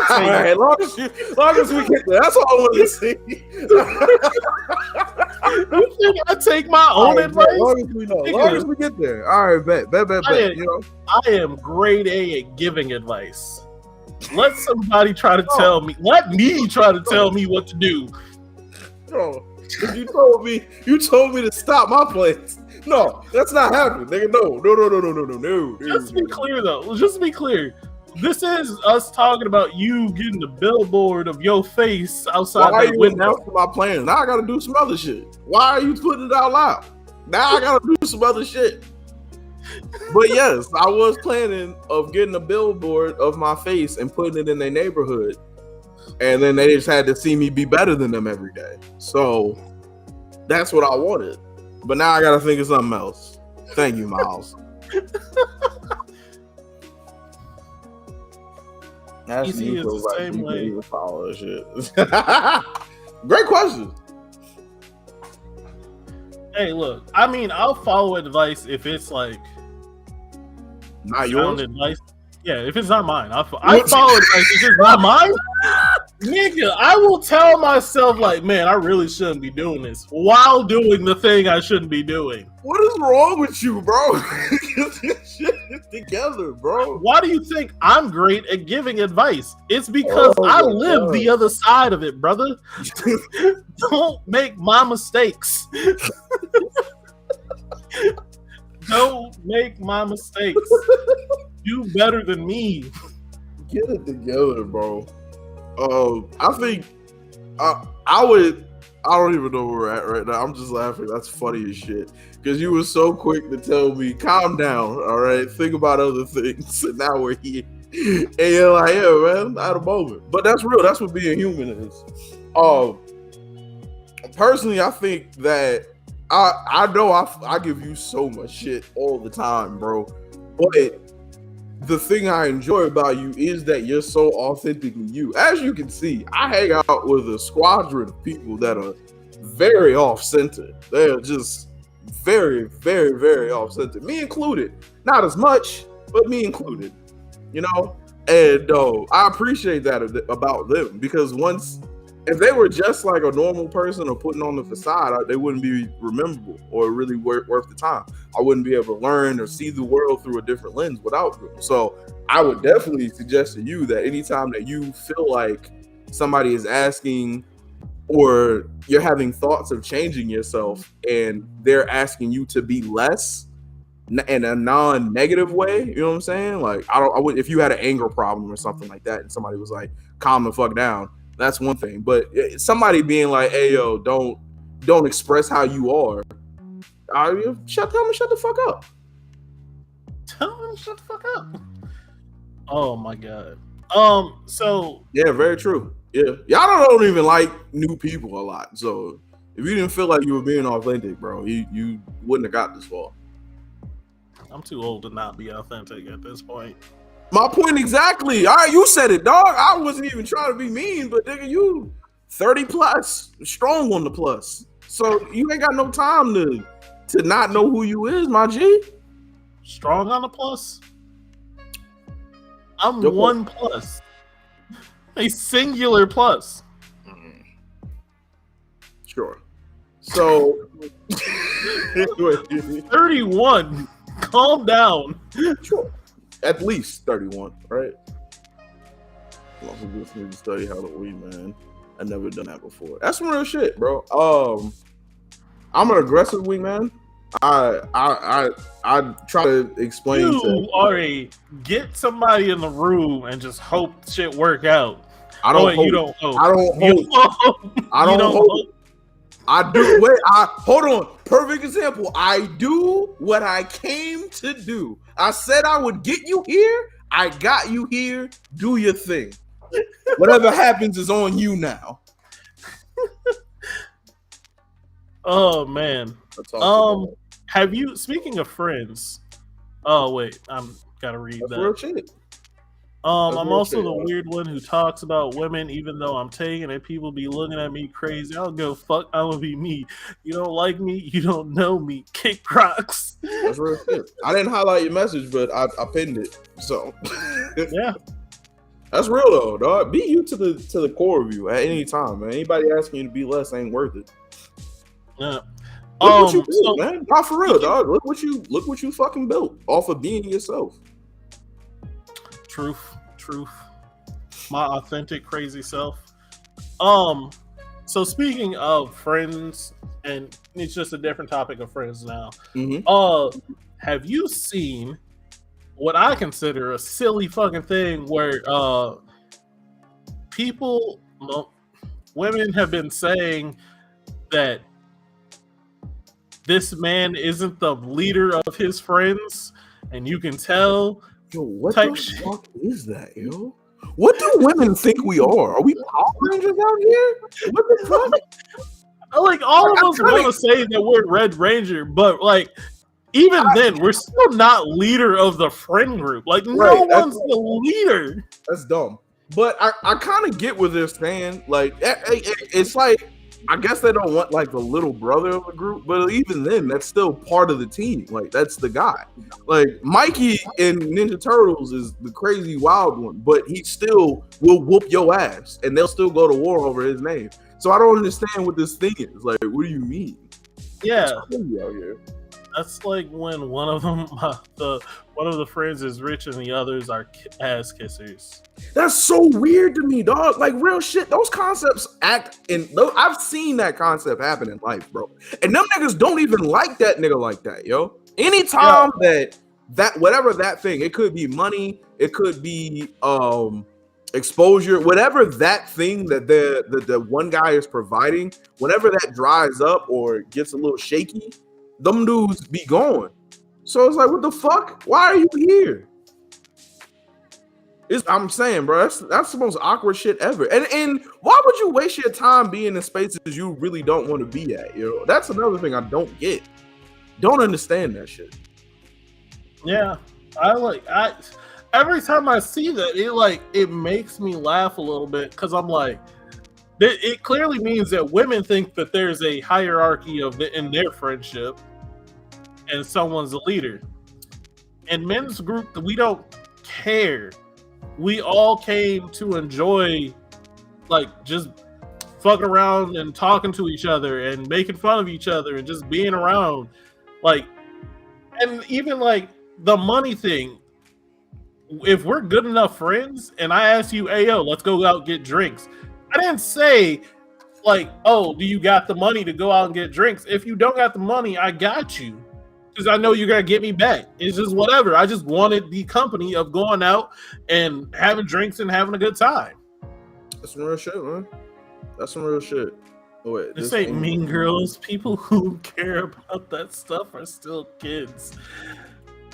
All right, long as we get there, that's all I want to see. You think I take my own advice? Long as we get there. All right, bet. You know, I am grade A at giving advice. Let somebody try to tell me. Let me try to tell me what to do. No, you told me to stop my plans. No, that's not happening, nigga. No. Just to be clear, though. Just to be clear. This is us talking about you getting the billboard of your face outside the window. Why are you my plans? Now I gotta do some other shit. Why are you putting it out loud? Now I gotta do some other shit. But yes, I was planning of getting a billboard of my face and putting it in their neighborhood. And then they just had to see me be better than them every day. So that's what I wanted. But now I gotta think of something else. Thank you, Miles. Easy is the same way. Follow shit. Great question. Hey, look. I mean, I'll follow advice if it's like not yours. Advice. Yeah, if it's not mine, I follow advice. If it's not mine, nigga, I will tell myself like, man, I really shouldn't be doing this while doing the thing I shouldn't be doing. What is wrong with you, bro? Get this shit together, bro. Why do you think I'm great at giving advice? It's because I live the other side of it, brother. Don't make my mistakes. Don't make my mistakes. Do better than me. Get it together, bro. I think I would. I don't even know where we're at right now. I'm just laughing. That's funny as shit. Because you were so quick to tell me, calm down, all right? Think about other things. And now we're here. And you're like, yeah, man, at a moment. But that's real. That's what being human is. Personally, I think that I know I give you so much shit all the time, bro. But the thing I enjoy about you is that you're so authentically you. As you can see, I hang out with a squadron of people that are very off-center. They're just very, very, very off-center. Me included. Not as much, but me included. You know? And I appreciate that about them because if they were just like a normal person or putting on the facade, they wouldn't be rememberable or really worth the time. I wouldn't be able to learn or see the world through a different lens without them. So I would definitely suggest to you that anytime that you feel like somebody is asking or you're having thoughts of changing yourself and they're asking you to be less in a non-negative way, you know what I'm saying? Like I would if you had an anger problem or something like that and somebody was like, calm the fuck down. That's one thing, but somebody being like, "Hey, yo, don't express how you are." Tell them to shut the fuck up. Tell them to shut the fuck up. Oh my god. So yeah, very true. Yeah, y'all don't even like new people a lot. So if you didn't feel like you were being authentic, bro, you wouldn't have got this far. I'm too old to not be authentic at this point. My point exactly. All right, you said it, dog. I wasn't even trying to be mean, but nigga, you 30 plus, strong on the plus. So you ain't got no time to not know who you is, my G. Strong on the plus? I'm one plus. A singular plus. Sure. So 31. Calm down. Sure. At least 31, right? I'm also listening to study how to weed, man. I've never done that before. That's some real shit, bro. I'm an aggressive wingman. I try to explain. You are a get somebody in the room and just hope shit work out. I don't. You don't hope. I don't hope. I don't hope. I do. Wait. Hold on. Perfect example. I do what I came to do. I said I would get you here. I got you here. Do your thing. Whatever happens is on you now. Oh man. Have you? Speaking of friends. Oh wait, I'm gotta read That's that. Real shit. I'm also the weird one who talks about women, even though I'm taken and people be looking at me crazy. I'll go fuck. I will be me. You don't like me. You don't know me. Kick rocks. That's real shit. I didn't highlight your message, but I pinned it. So yeah, that's real though, dog. Be you to the core of you at any time, man. Anybody asking you to be less ain't worth it. Yeah. Look what you built, man. Not for real, dog. Look what you fucking built off of being yourself. Truth. My authentic crazy self. So speaking of friends, and it's just a different topic of friends now. Mm-hmm. Have you seen what I consider a silly fucking thing where women have been saying that this man isn't the leader of his friends, and you can tell. Yo, what the fuck is that, yo? What do women think we are? Are we Power Rangers out here? What the fuck? Like all of us want to say that we're Red Ranger, but like even then, we're still not leader of the friend group. Like no one's the leader. That's dumb. But I kind of get what they're saying. Like it's like I guess they don't want like the little brother of the group, but even then, that's still part of the team. Like that's the guy. Like Mikey in Ninja Turtles is the crazy wild one, but he still will whoop your ass, and they'll still go to war over his name. So I don't understand what this thing is. Like, what do you mean? Yeah, it's crazy out here. That's like when one of them, one of the friends is rich and the others are ass kissers. That's so weird to me, dog. Like real shit. Those concepts act in. I've seen that concept happen in life, bro. And them niggas don't even like that nigga like that, yo. Anytime that whatever that thing, it could be money, it could be exposure, whatever that thing that the one guy is providing. Whenever that dries up or gets a little shaky, them dudes be gone. So it's like, what the fuck? Why are you here? I'm saying, bro, that's the most awkward shit ever. And why would you waste your time being in spaces you really don't want to be at? You know, that's another thing I don't get. Don't understand that shit. Yeah, every time I see that, it makes me laugh a little bit because I'm like, it clearly means that women think that there's a hierarchy in their friendship, and someone's the leader. In men's group, we don't care. We all came to enjoy, like, just fucking around and talking to each other and making fun of each other and just being around, like, and even like the money thing. If we're good enough friends and I ask you, hey, yo, let's go out and get drinks. I didn't say, like, oh, do you got the money to go out and get drinks? If you don't got the money, I got you. Because I know you're going to get me back. It's just whatever. I just wanted the company of going out and having drinks and having a good time. That's some real shit, man. That's some real shit. Oh, wait, this ain't Mean Girls. People who care about that stuff are still kids.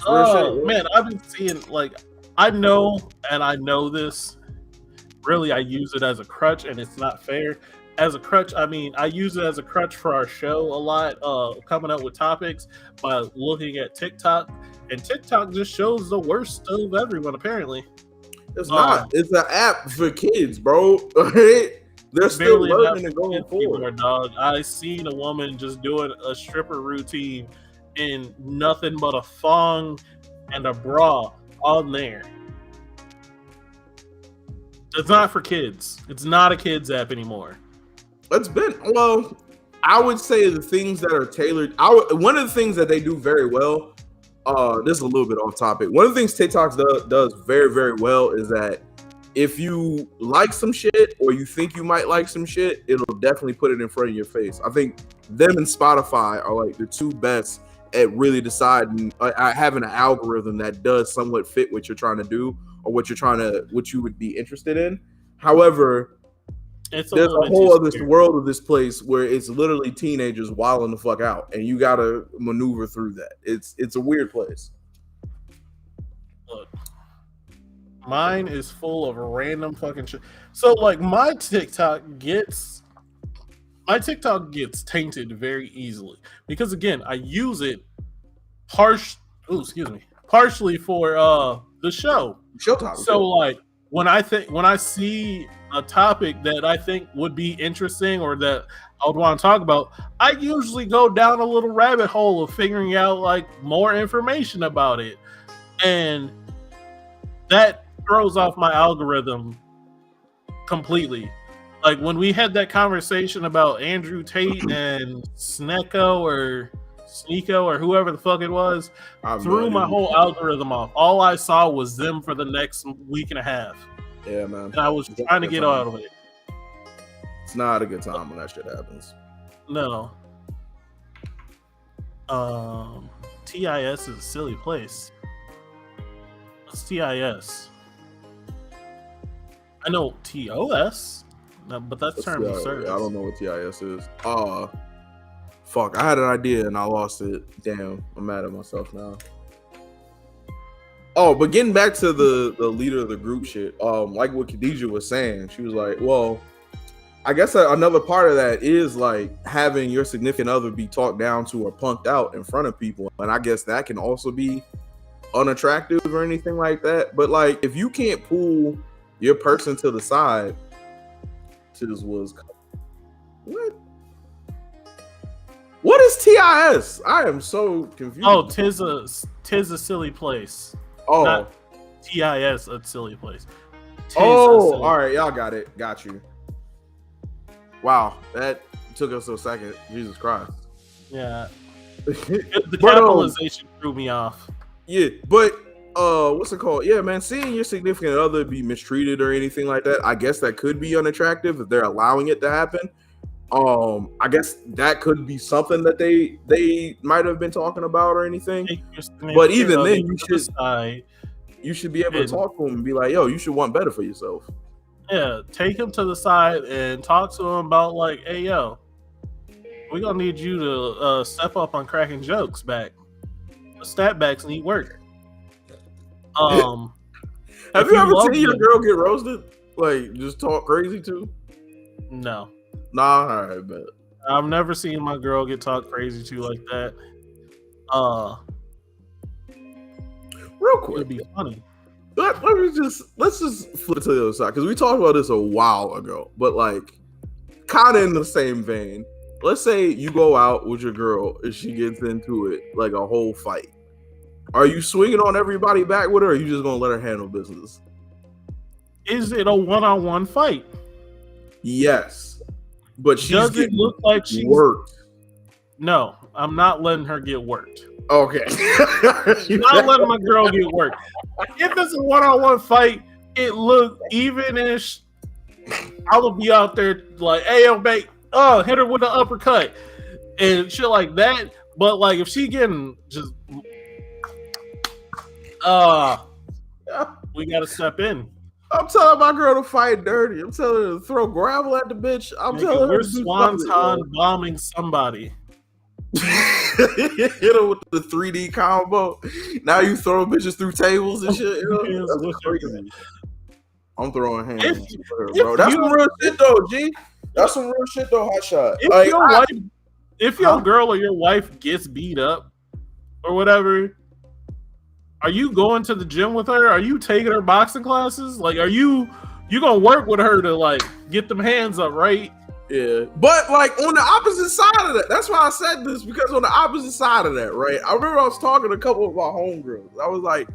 Oh, man, I've been seeing, like, I know this. Really, I use it as a crutch, and it's not fair. As a crutch, I mean, I use it as a crutch for our show a lot, coming up with topics by looking at TikTok. And TikTok just shows the worst of everyone, apparently. It's not. It's an app for kids, bro. They're still learning and going forward. Dog. I seen a woman just doing a stripper routine in nothing but a thong and a bra on there. It's not for kids. It's not a kids app anymore. It's been, well, I would say the things that are tailored. One of the things that they do very well, this is a little bit off topic. One of the things TikTok does very, very well is that if you like some shit or you think you might like some shit, it'll definitely put it in front of your face. I think them and Spotify are like the two best at really deciding, having an algorithm that does somewhat fit what you're trying to do or what you would be interested in. However, there's a whole other world of this place where it's literally teenagers wilding the fuck out, and you gotta maneuver through that. It's a weird place. Look, mine is full of random fucking shit. So like my TikTok gets tainted very easily because again I use it partially for the show. Showtime. So like when I see a topic that I think would be interesting or that I would want to talk about, I usually go down a little rabbit hole of figuring out like more information about it, and that throws off my algorithm completely. Like when we had that conversation about Andrew Tate and Sneeko or whoever the fuck it was, threw my whole algorithm off. All I saw was them for the next week and a half. Yeah, man. And I was trying to get out of it. It's not a good time when that shit happens. No. TIS is a silly place. What's TIS? I know TOS, but that's terms of service. I don't know what TIS is. Fuck, I had an idea and I lost it. Damn, I'm mad at myself now. Oh, but getting back to the leader of the group shit, like what Khadijah was saying, she was like, well, I guess another part of that is like having your significant other be talked down to or punked out in front of people, and I guess that can also be unattractive or anything like that. But like, if you can't pull your person to the side, what is TIS? I am so confused. Oh, tis a silly place. Oh, not TIS, a silly place. All right, y'all got it. Got you. Wow, that took us a second. Jesus Christ. Yeah. The capitalization threw me off. Yeah, but what's it called? Yeah, man, seeing your significant other be mistreated or anything like that, I guess that could be unattractive if they're allowing it to happen. I guess that could be something that they might have been talking about or anything. But even then, you should be able to talk to them and be like, yo, you should want better for yourself. Yeah, take him to the side and talk to him about like, hey, yo, we're gonna need you to step up on cracking jokes back. Stat backs need work. Have you ever seen your girl get roasted? Like, just talk crazy too? No. Nah, all right, bet. I've never seen my girl get talked crazy to like that. Real quick, it'd be funny. Let's just flip it to the other side, because we talked about this a while ago, but like kind of in the same vein. Let's say you go out with your girl and she gets into it like a whole fight. Are you swinging on everybody back with her, or are you just gonna let her handle business? Is it a one-on-one fight? Yes, but does it look like she's worked? No, I'm not letting her get worked. Okay. Not letting my girl get worked. If it's a one-on-one fight, it look even-ish. I would be out there like, hey, yo, mate, hit her with an uppercut and shit like that. But like, if she getting just, we gotta step in. I'm telling my girl to fight dirty. I'm telling her to throw gravel at the bitch. I'm telling her we're swanton bombing somebody. Hit her with the 3D combo. Now you throw bitches through tables and shit. That's crazy. I'm throwing hands, bro. That's some real shit though, G. That's some real shit though, hot shot. If your girl or your wife gets beat up or whatever, are you going to the gym with her? Are you taking her boxing classes? Like, are you gonna work with her to like get them hands up, right? Yeah, but like on the opposite side of that, that's why I said this, because on the opposite side of that, right? I remember I was talking to a couple of my homegirls. I was like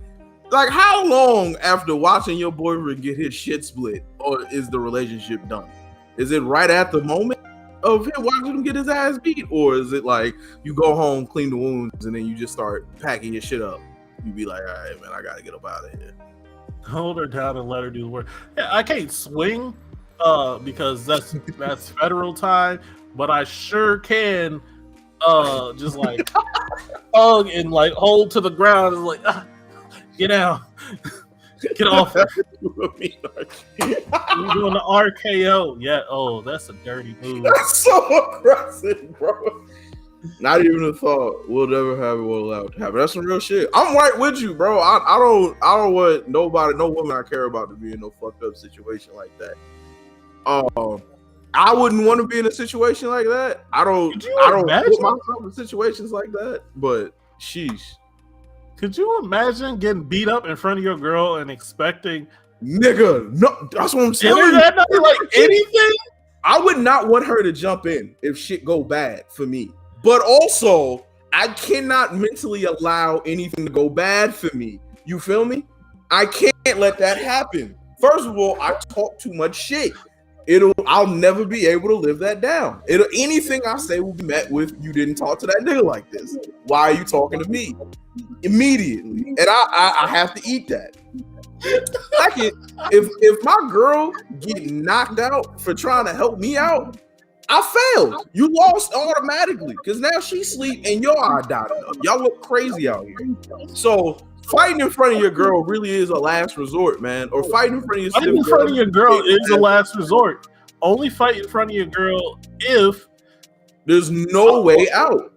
how long after watching your boyfriend get his shit split, or is the relationship done? Is it right at the moment of him watching him get his ass beat, or is it like you go home, clean the wounds, and then you just start packing your shit up? You be like, all right, man, I gotta get up out of here. Hold her down and let her do the work. Yeah, I can't swing. Because that's federal time, but I sure can just like hug and like hold to the ground and like get out, get off. You're doing the RKO. Yeah, oh, that's a dirty move. That's so aggressive, bro. Not even a thought. We'll never have it. We'll allow it to happen. That's some real shit. I'm right with you, bro. I don't want nobody, no woman I care about to be in no fucked up situation like that. I wouldn't want to be in a situation like that. I don't put myself in situations like that. But sheesh. Could you imagine getting beat up in front of your girl and expecting, nigga? No, that's what I'm saying. Like anything. I would not want her to jump in if shit go bad for me. But also, I cannot mentally allow anything to go bad for me. You feel me? I can't let that happen. First of all, I talk too much shit. I'll never be able to live that down. Anything I say will be met with, you didn't talk to that nigga like this. Why are you talking to me? Immediately. And I have to eat that. Second, if my girl get knocked out for trying to help me out, I failed. You lost automatically because now she sleep and your eye died. Y'all look crazy out here. So fighting in front of your girl really is a last resort, man. Or fighting in front of your girl is a last resort. Only fight in front of your girl if there's no way out.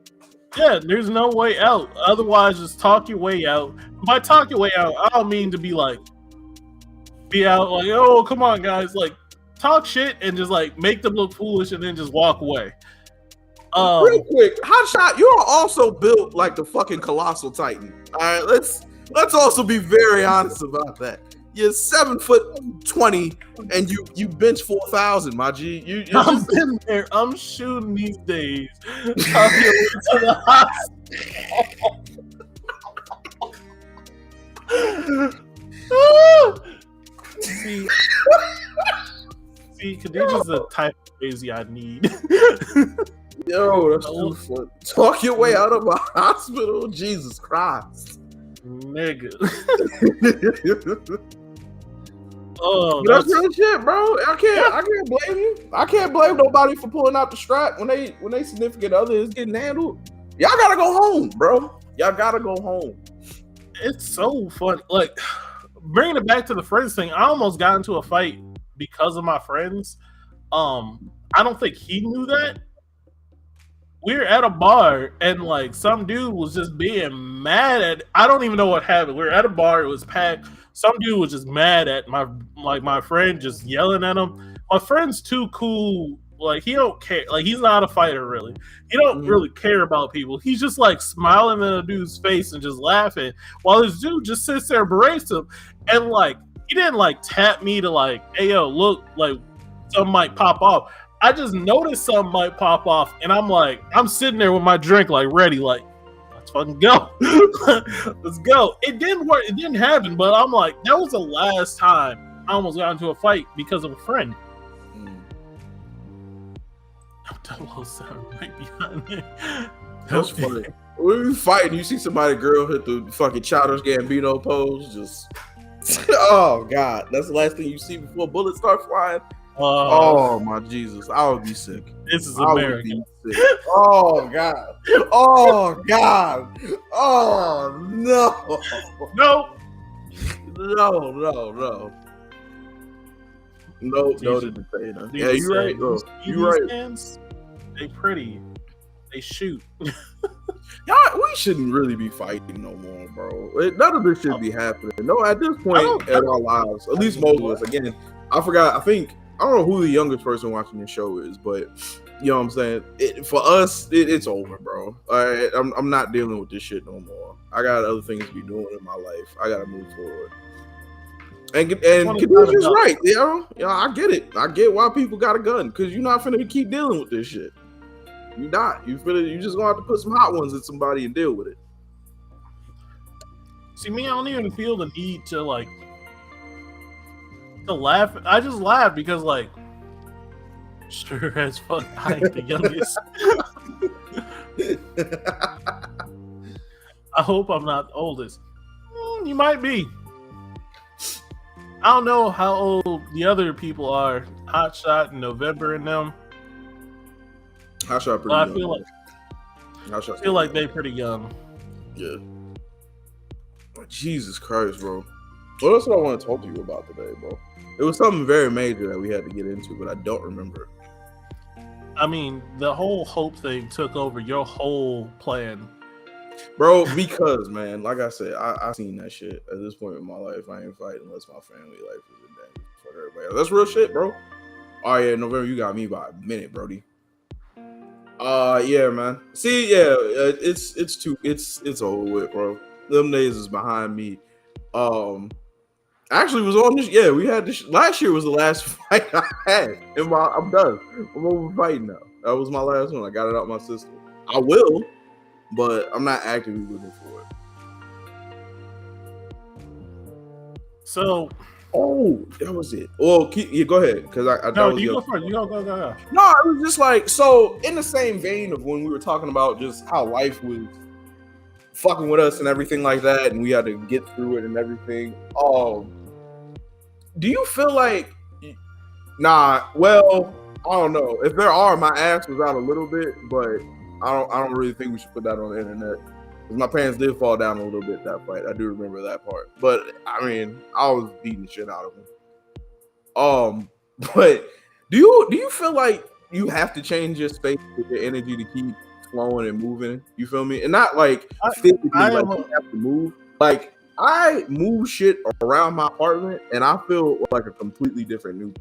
Yeah, there's no way out. Otherwise, just talk your way out. By talk your way out, I don't mean to be out like, oh, come on, guys. Like, talk shit and just like make them look foolish and then just walk away. Real quick, Hotshot, you are also built like the fucking colossal titan. All right, let's also be very honest about that. You're 7'20" and you bench 4,000, my G. I'm in there. I'm shooting these days. I'm going to the hospital. See, Khadijah's the type of crazy I need. Yo, that's too fun. Talk your way out of a hospital, Jesus Christ, nigga. That's real shit, bro. I can't blame you. I can't blame nobody for pulling out the strap when they significant other is getting handled. Y'all gotta go home, bro. Y'all gotta go home. It's so fun. Like, bringing it back to the friends thing, I almost got into a fight because of my friends. I don't think he knew that. We were at a bar and like some dude was just being mad at. I don't even know what happened. We were at a bar. It was packed. Some dude was just mad at my friend, just yelling at him. My friend's too cool. Like, he don't care. Like, he's not a fighter, really. He don't really care about people. He's just like smiling in a dude's face and just laughing while this dude just sits there and berates him. And like, he didn't like tap me to like, hey yo, look, like something might pop off. I just noticed something might pop off, and I'm sitting there with my drink, like ready, like, let's fucking go. Let's go. It didn't work. It didn't happen, but I'm like, that was the last time I almost got into a fight because of a friend. 007 right behind me. That's funny. When we fighting, you see somebody girl hit the fucking Childish Gambino pose, just oh god, that's the last thing you see before bullets start flying. Oh my Jesus, I would be sick. This is America. Oh god. Oh god. Oh no. No. No, didn't say that. Yeah, you're right, bro. You're right. Hands, they pretty. They shoot. Y'all, we shouldn't really be fighting no more, bro. None of this should be happening. No, at this point in our lives, at least most of us. Again, I don't know who the youngest person watching the show is, but you know what I'm saying? For us, it's over, bro. All right, I'm not dealing with this shit no more. I got other things to be doing in my life. I gotta move forward. And Khadijah's right, you know, I get it. I get why people got a gun, because you're not finna keep dealing with this shit. You're not. You just gonna have to put some hot ones at somebody and deal with it. See, me, I don't even feel the need to laugh. I just laugh because, like, sure as fuck, I ain't the youngest. I hope I'm not the oldest. You might be. I don't know how old the other people are. Hotshot and November and them. Hotshot pretty young. I feel like they're pretty young. Yeah. Oh, Jesus Christ, bro. Well, that's what I want to talk to you about today, bro. It was something very major that we had to get into, but I don't remember. I mean, the whole Hope thing took over your whole plan. Bro, because, man, like I said, I seen that shit. At this point in my life, I ain't fighting unless my family life is in danger. Fuck everybody else. That's real shit, bro. Oh, yeah, November, you got me by a minute, Brody. Yeah, man. See, yeah, it's over with, bro. Them days is behind me. Actually was on this. Yeah, we had this. Last year was the last fight I had. I'm done. I'm over fighting now. That was my last one. I got it out my system. I will, but I'm not actively looking for it. So, that was it. Well, go ahead, because I no, you go first. You go. No, it was just like, so in the same vein of when we were talking about just how life was fucking with us and everything like that, and we had to get through it and everything. Do you feel like, well, I don't know. If there are, my ass was out a little bit, but I don't really think we should put that on the internet. Because my pants did fall down a little bit that fight. I do remember that part. But I mean, I was beating the shit out of him. But do you feel like you have to change your space with your energy to keep flowing and moving? You feel me? And not like physically, like you have to move. Like, I move shit around my apartment and I feel like a completely different new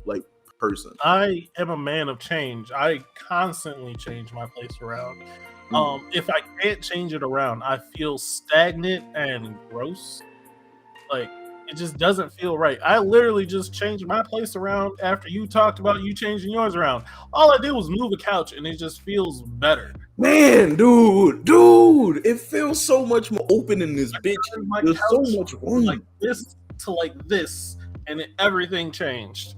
person. I am a man of change. I constantly change my place around. If I can't change it around, I feel stagnant and gross. Like it just doesn't feel right. I literally just changed my place around after you talked about you changing yours around. All I did was move a couch, and it just feels better. Man, dude, it feels so much more open in this bitch. There's so much room. Like this to like this, and everything changed.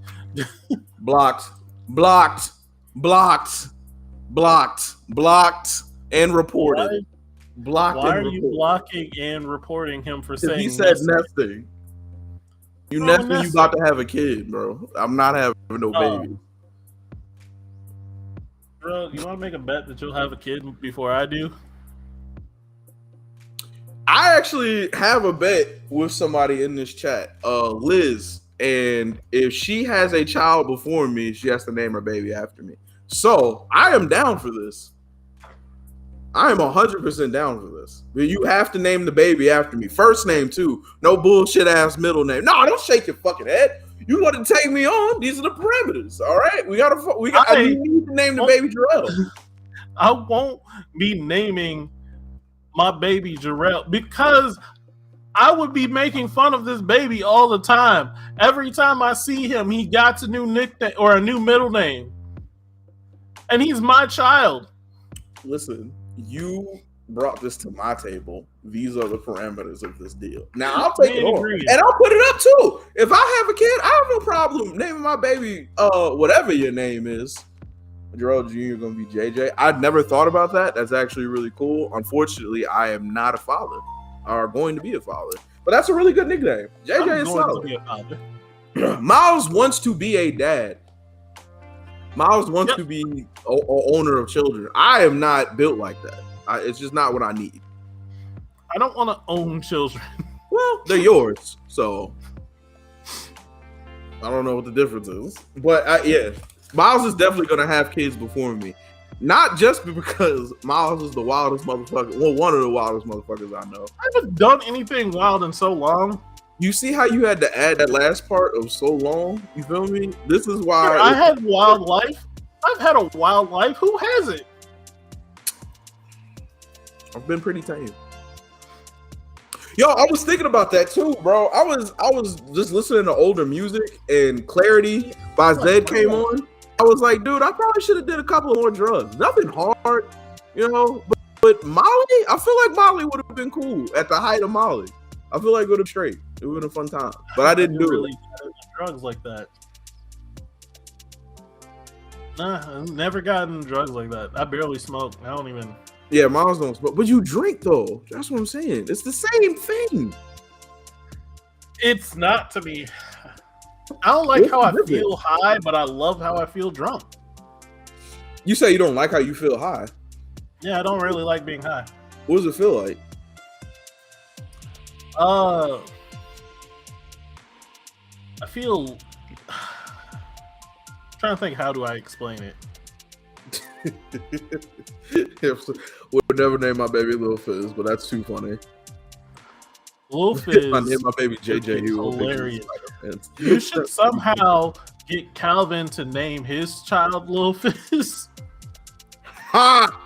Blocked, and reported. Blocked. Why are you blocking and reporting him for saying he said nesting? You nest when you about to have a kid, bro. I'm not having no baby. Bro, you want to make a bet that you'll have a kid before I do? I actually have a bet with somebody in this chat, Liz, and if she has a child before me, she has to name her baby after me. So I am down for this. I am 100% down for this. But you have to name the baby after me. First name too. No bullshit ass middle name. No, don't shake your fucking head. You want to take me on? These are the parameters. All right, I need to name the baby Jarrell. I won't be naming my baby Jarrell because I would be making fun of this baby all the time. Every time I see him, he got a new nickname or a new middle name, and he's my child. Listen, you brought this to my table. These are the parameters of this deal. Now I'll take it on, and I'll put it up too. If I have a kid, I have no problem naming my baby whatever your name is. Jarrell Jr. gonna be JJ. I'd never thought about that. That's actually really cool. Unfortunately, I am not a father or going to be a father, but that's a really good nickname. JJ is solid. Miles wants to be a dad. Miles wants to be an owner of children. I am not built like that. It's just not what I need. I don't want to own children. Well, they're yours, so I don't know what the difference is. But yeah, Miles is definitely going to have kids before me. Not just because Miles is the wildest motherfucker. Well, one of the wildest motherfuckers I know. I haven't done anything wild in so long. You see how you had to add that last part of so long? You feel me? This is why I had wildlife. I've had a wildlife. Who hasn't? I've been pretty tame. Yo, I was thinking about that too, bro. I was just listening to older music, and Clarity by Zed came on. I was like, dude, I probably should have did a couple more drugs. Nothing hard, you know. But Molly, I feel like Molly would have been cool at the height of Molly. I feel like it would have straight. It would have been a fun time, but I didn't do it. Drugs like that. Nah, I've never gotten drugs like that. I barely smoke. I don't even. Yeah, Miles don't smoke, but you drink though. That's what I'm saying. It's the same thing. It's not to me. I don't like how I feel high, but I love how I feel drunk. You say you don't like how you feel high? Yeah, I don't really like being high. What does it feel like? I feel. I'm trying to think, how do I explain it? We'll never name my baby Lil Fizz, but that's too funny. Lil Fizz. I name my baby JJ. He will hilarious. You should somehow get Calvin to name his child Lil Fizz. Ha!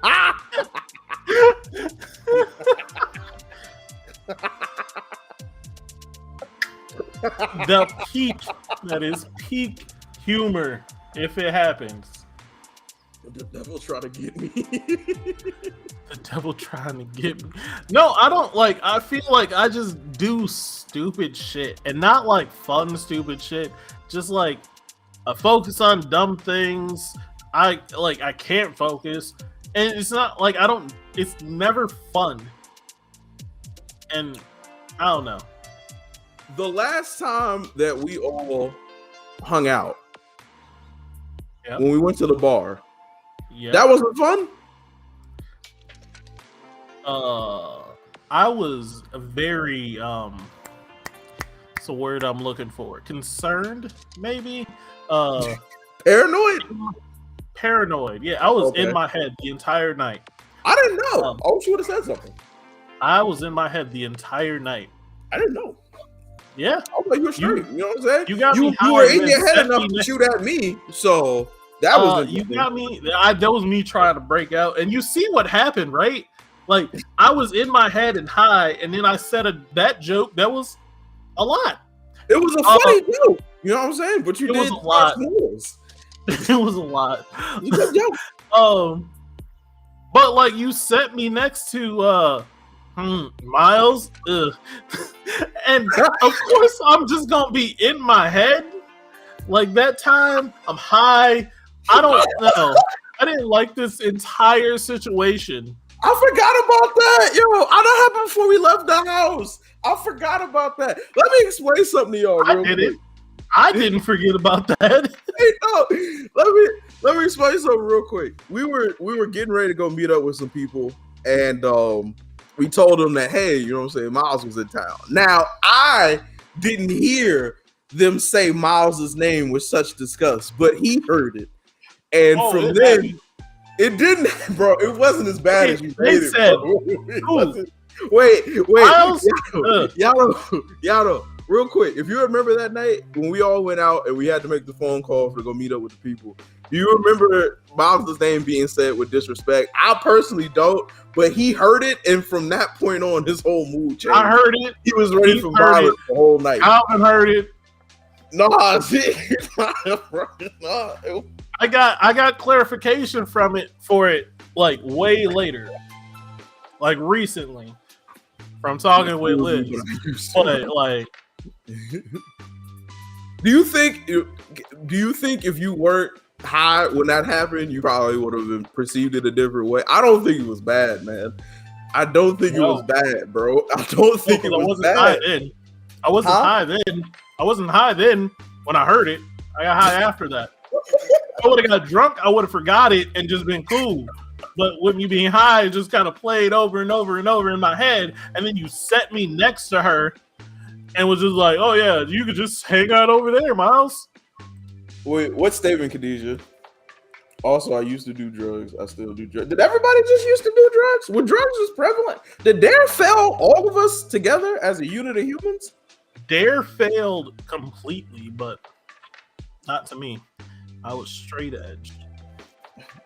Ha! That is peak humor if it happens. The devil trying to get me. The devil trying to get me. No, I don't like. I feel like I just do stupid shit, and not like fun stupid shit. Just like I focus on dumb things. I can't focus, and it's not like I don't. It's never fun, and I don't know. The last time that we all hung out, when we went to the bar. Yeah. That wasn't fun? I was very it's a word I'm looking for. Concerned, maybe? Paranoid? Paranoid. Yeah, I was in my head the entire night. I didn't know. I wish you would have said something. I was in my head the entire night. I didn't know. Yeah, I was like, you're straight. You know what I'm saying? you got me You were high in and your head set enough me to next- shoot at me, so that was you got me. That was me trying to break out, and you see what happened, right? Like I was in my head and high, and then I said that joke that was a lot. It was a funny joke. You know what I'm saying? But you It was did a lot. moves. It was a lot. You good joke. But like you set me next to Miles, and of course I'm just gonna be in my head. Like that time, I'm high. I don't know. I didn't like this entire situation. I forgot about that, yo. That happened before we left the house. I forgot about that. Let me explain something to y'all. I didn't forget about that. Hey, no, let me explain something real quick. We were getting ready to go meet up with some people, and we told them that, hey, you know what I'm saying, Miles was in town. Now I didn't hear them say Miles's name with such disgust, but he heard it, and from then. It didn't, bro. It wasn't as bad as you made it. Said, wait, Miles, Yano, real quick. If you remember that night when we all went out and we had to make the phone call to go meet up with the people, do you remember Miles' name being said with disrespect? I personally don't, but he heard it, and from that point on, his whole mood changed. I heard it. He was ready for violence the whole night. Alvin heard it. Nah, see, I got clarification for it like way later, like recently, from talking with Liz. But like, do you think if you weren't high when that happened, you probably would have been perceived in a different way? I don't think it was bad, man. I don't think it was bad, bro. I don't think it was bad. High then. I wasn't high then. I wasn't high then when I heard it. I got high after that. If I would have got drunk, I would have forgot it and just been cool. But with me being high, it just kind of played over and over and over in my head. And then you set me next to her and was just like, oh, yeah, you could just hang out over there, Miles. Wait, what statement, Khadijah? Also, I used to do drugs. I still do drugs. Did everybody just used to do drugs? Were drugs just prevalent? Did Dare fail all of us together as a unit of humans? Dare failed completely, but not to me. I was straight edge.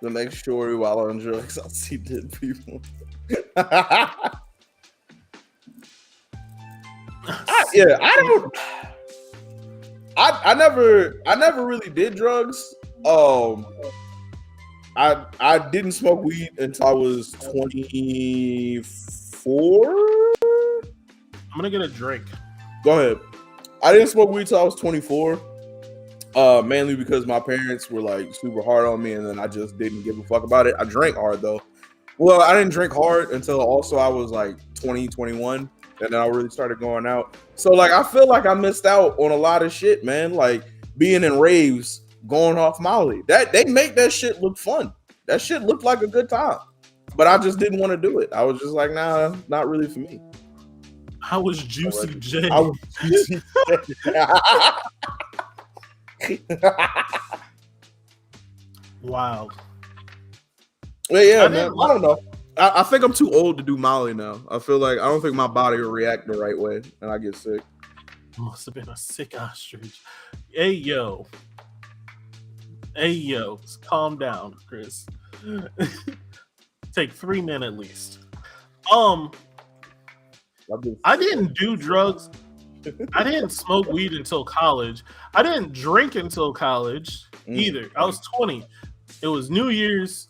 The next story while on drugs, I'll see dead people. I never really did drugs. I didn't smoke weed until I was 24. I'm gonna get a drink. Go ahead. I didn't smoke weed until I was 24. Mainly because my parents were like super hard on me, and then I just didn't give a fuck about it. I drank hard though. Well, I didn't drink hard until also I was like 20, 21, and then I really started going out. So like I feel like I missed out on a lot of shit, man. Like being in raves, going off Molly. That they make that shit look fun. That shit looked like a good time. But I just didn't want to do it. I was just like, nah, not really for me. I was Juicy J. I was Juicy J. Wow. Well, yeah, man. I don't know. I think I'm too old to do Molly now. I feel like I don't think my body will react the right way, and I get sick. Must have been a sick ostrich. Hey yo, calm down, Chris. Take 3 men at least. I didn't do drugs. I didn't smoke weed until college. I didn't drink until college either. I was 20. It was New Year's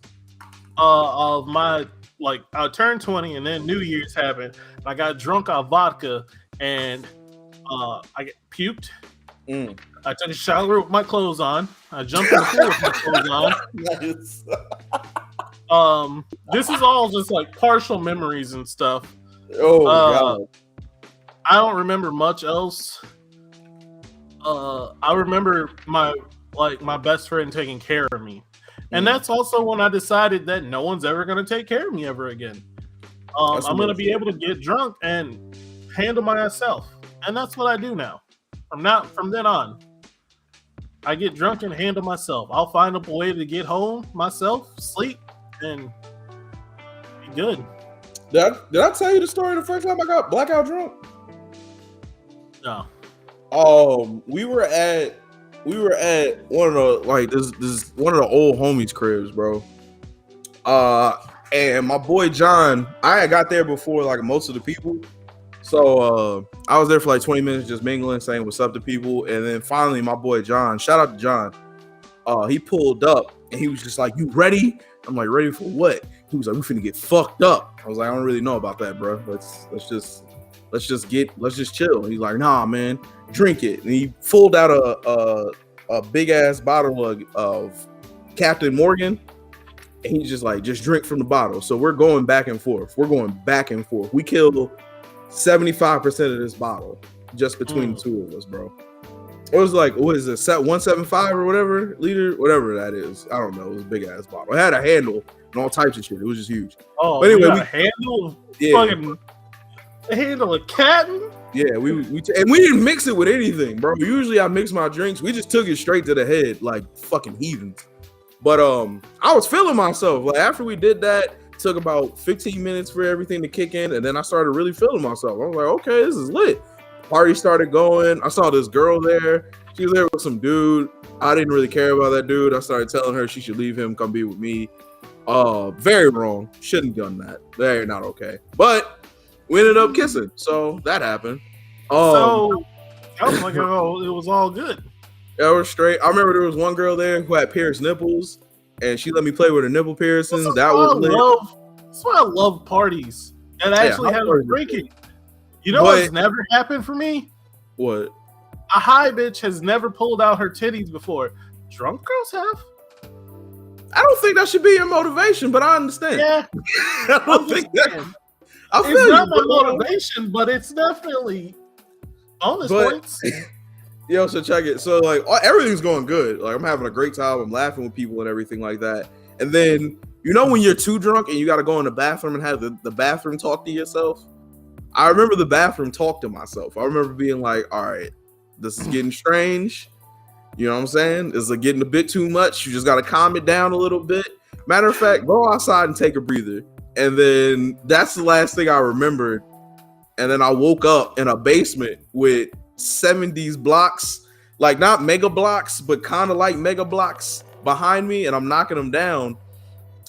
of my, like, I turned 20 and then New Year's happened. I got drunk off vodka and I puked. I took a shower with my clothes on. I jumped in the pool with my clothes on. This is all just like partial memories and stuff. Oh, God. I don't remember much else. I remember my best friend taking care of me. And that's also when I decided that no one's ever going to take care of me ever again. I'm going to be able to get drunk and handle myself. And that's what I do now. From then on, I get drunk and handle myself. I'll find a way to get home myself, sleep, and be good. Did I tell you the story the first time I got blackout drunk? No. We were at one of the this one of the old homies' cribs, bro. And my boy John, I had got there before like most of the people. So I was there for like 20 minutes just mingling, saying what's up to people. And then finally my boy John, shout out to John, he pulled up and he was just like, "You ready?" I'm like, "Ready for what?" He was like, "We finna get fucked up." I was like, "I don't really know about that, bro. Let's just chill." He's like, "Nah, man, drink it." And he pulled out a big ass bottle of Captain Morgan. And he's just like, "Just drink from the bottle." So we're going back and forth. We killed 75% of this bottle just between the two of us, bro. It was like, what is it, 175 or whatever liter, whatever that is. I don't know. It was a big ass bottle. It had a handle and all types of shit. It was just huge. Oh, but anyway, a handle, fucking a handle of Captain. Yeah, we and we didn't mix it with anything, bro. Usually I mix my drinks. We just took it straight to the head like fucking heathens. But I was feeling myself. Like after we did that, took about 15 minutes for everything to kick in, and then I started really feeling myself. I was like, okay, this is lit. Party started going. I saw this girl there. She was there with some dude. I didn't really care about that dude. I started telling her she should leave him, come be with me. Very wrong. Shouldn't have done that. Very not okay. But we ended up kissing, so that happened. So I was like, oh, it was all good. Yeah, we're straight. I remember there was one girl there who had pierced nipples, and she let me play with her nipple piercings. That was lit. That's why I love parties that actually have a drinking. You know what's never happened for me? What? A high bitch has never pulled out her titties before. Drunk girls have. I don't think that should be your motivation, but I understand. Yeah, I don't think that. I feel it's not my motivation, but it's definitely bonus points. Yo, so check it. So like everything's going good. Like I'm having a great time. I'm laughing with people and everything like that. And then you know when you're too drunk and you got to go in the bathroom and have the bathroom talk to yourself. I remember the bathroom talk to myself. I remember being like, all right, this is getting strange. You know what I'm saying? This is getting a bit too much. You just got to calm it down a little bit. Matter of fact, go outside and take a breather. And then that's the last thing I remembered. And then I woke up in a basement with 70s blocks, like not mega blocks, but kind of like mega blocks behind me. And I'm knocking them down.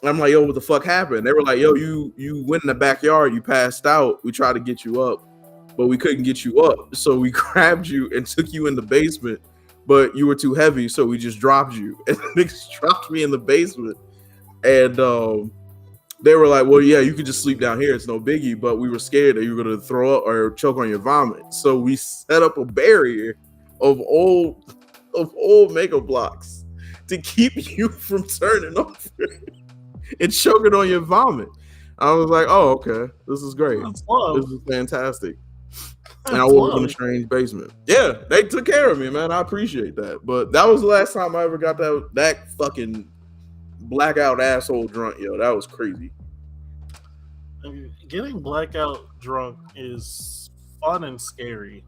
And I'm like, yo, what the fuck happened? They were like, yo, you went in the backyard. You passed out. We tried to get you up, but we couldn't get you up. So we grabbed you and took you in the basement, but you were too heavy. So we just dropped you. And they dropped me in the basement. And they were like, well, yeah, you could just sleep down here. It's no biggie. But we were scared that you were going to throw up or choke on your vomit. So we set up a barrier of old mega blocks to keep you from turning over and choking on your vomit. I was like, oh, okay. This is great. This is fantastic. And I woke up in a strange basement. Yeah, they took care of me, man. I appreciate that. But that was the last time I ever got that fucking blackout asshole drunk, yo. That was crazy. Getting blackout drunk is fun and scary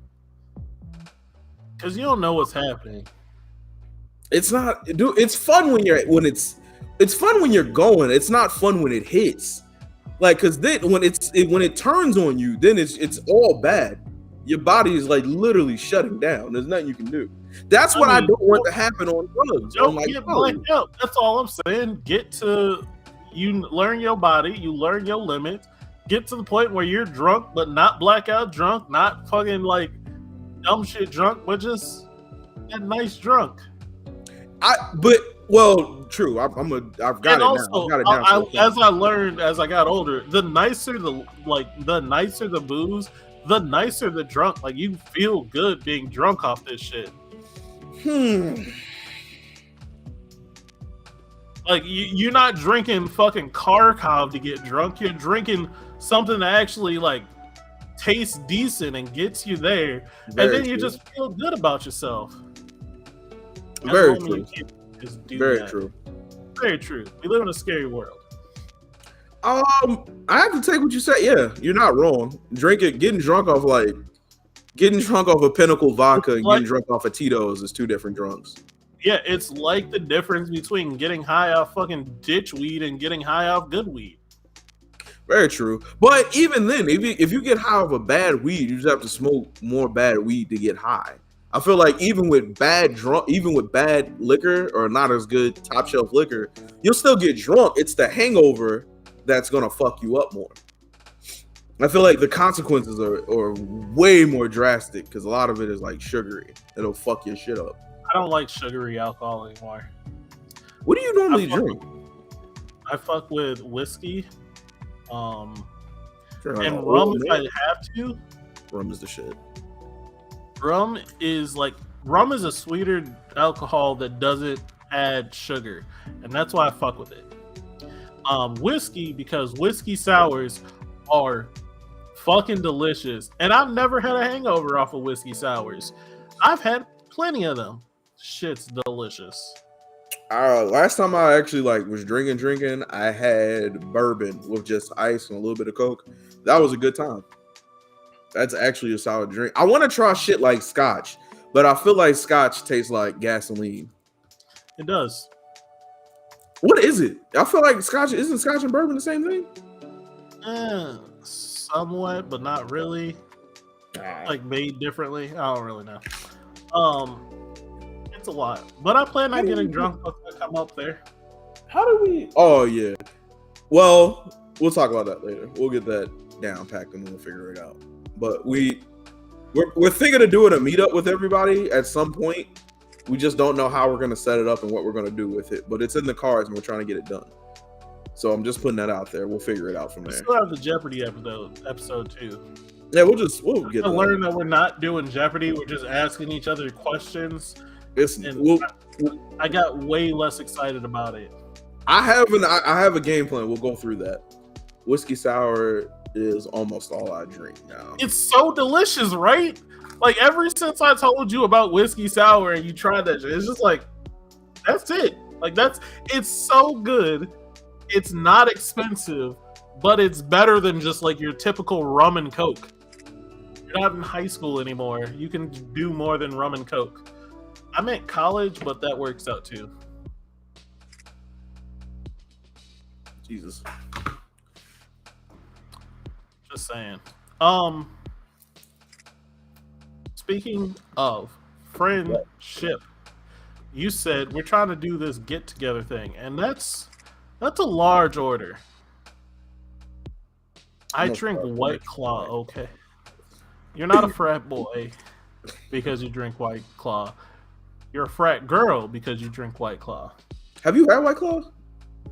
because you don't know what's happening. It's not, dude. It's fun it's fun when you're going. It's not fun when it hits. Like, cause then when it turns on you, then it's all bad. Your body is like literally shutting down. There's nothing you can do. That's what I don't want to happen on drugs. Don't get blacked out. That's all I'm saying. You learn your body, you learn your limits, get to the point where you're drunk, but not blackout drunk, not fucking like dumb shit drunk, but just a nice drunk. True. I've got it also, now. I've got it down. As I learned as I got older, the nicer the booze, the nicer the drunk. Like you feel good being drunk off this shit. Like you're not drinking fucking Kharkov to get drunk. You're drinking something that actually like tastes decent and gets you there, and then you just feel good about yourself. Very true. Very true. Very true. We live in a scary world. I have to take what you said. Yeah, you're not wrong. Getting drunk off a Pinnacle vodka and getting drunk off of Tito's is two different drunks. Yeah, it's like the difference between getting high off fucking ditch weed and getting high off good weed. Very true. But even then, if you get high off a bad weed, you just have to smoke more bad weed to get high. I feel like even with bad liquor or not as good top shelf liquor, you'll still get drunk. It's the hangover that's gonna fuck you up more. I feel like the consequences are way more drastic because a lot of it is like sugary. It'll fuck your shit up. I don't like sugary alcohol anymore. What do you normally drink? I fuck with whiskey, and rum if I have to. Rum is the shit. Rum is a sweeter alcohol that doesn't add sugar, and that's why I fuck with it. Whiskey, because whiskey sours are fucking delicious, and I've never had a hangover off of whiskey sours. I've had plenty of them. Shit's delicious. Last time I actually was drinking, I had bourbon with just ice and a little bit of Coke. That was a good time. That's actually a solid drink. I want to try shit like scotch, but I feel like scotch tastes like gasoline. It does. What is it? I feel like isn't scotch and bourbon the same thing? Somewhat, but not really. Like made differently. I don't really know. It's a lot. But I plan on getting drunk once I come up there. How do we? Oh yeah. Well, we'll talk about that later. We'll get that down packed and then we'll figure it out. But we're thinking of doing a meetup with everybody at some point. We just don't know how we're gonna set it up and what we're gonna do with it. But it's in the cards and we're trying to get it done. So I'm just putting that out there. We'll figure it out from there. We still have the Jeopardy episode 2. Yeah, we'll get. I learned that we're not doing Jeopardy. We're just asking each other questions. I got way less excited about it. I have a game plan. We'll go through that. Whiskey sour is almost all I drink now. It's so delicious, right? Like ever since I told you about whiskey sour and you tried that shit, it's just like that's it. Like it's so good. It's not expensive, but it's better than just like your typical rum and Coke. You're not in high school anymore. You can do more than rum and Coke. I'm at college, but that works out too. Jesus. Just saying. Speaking of friendship, you said we're trying to do this get together thing, and that's a large order. I drink White Claw, okay. You're not a frat boy because you drink White Claw. You're a frat girl because you drink White Claw. Have you had White Claw?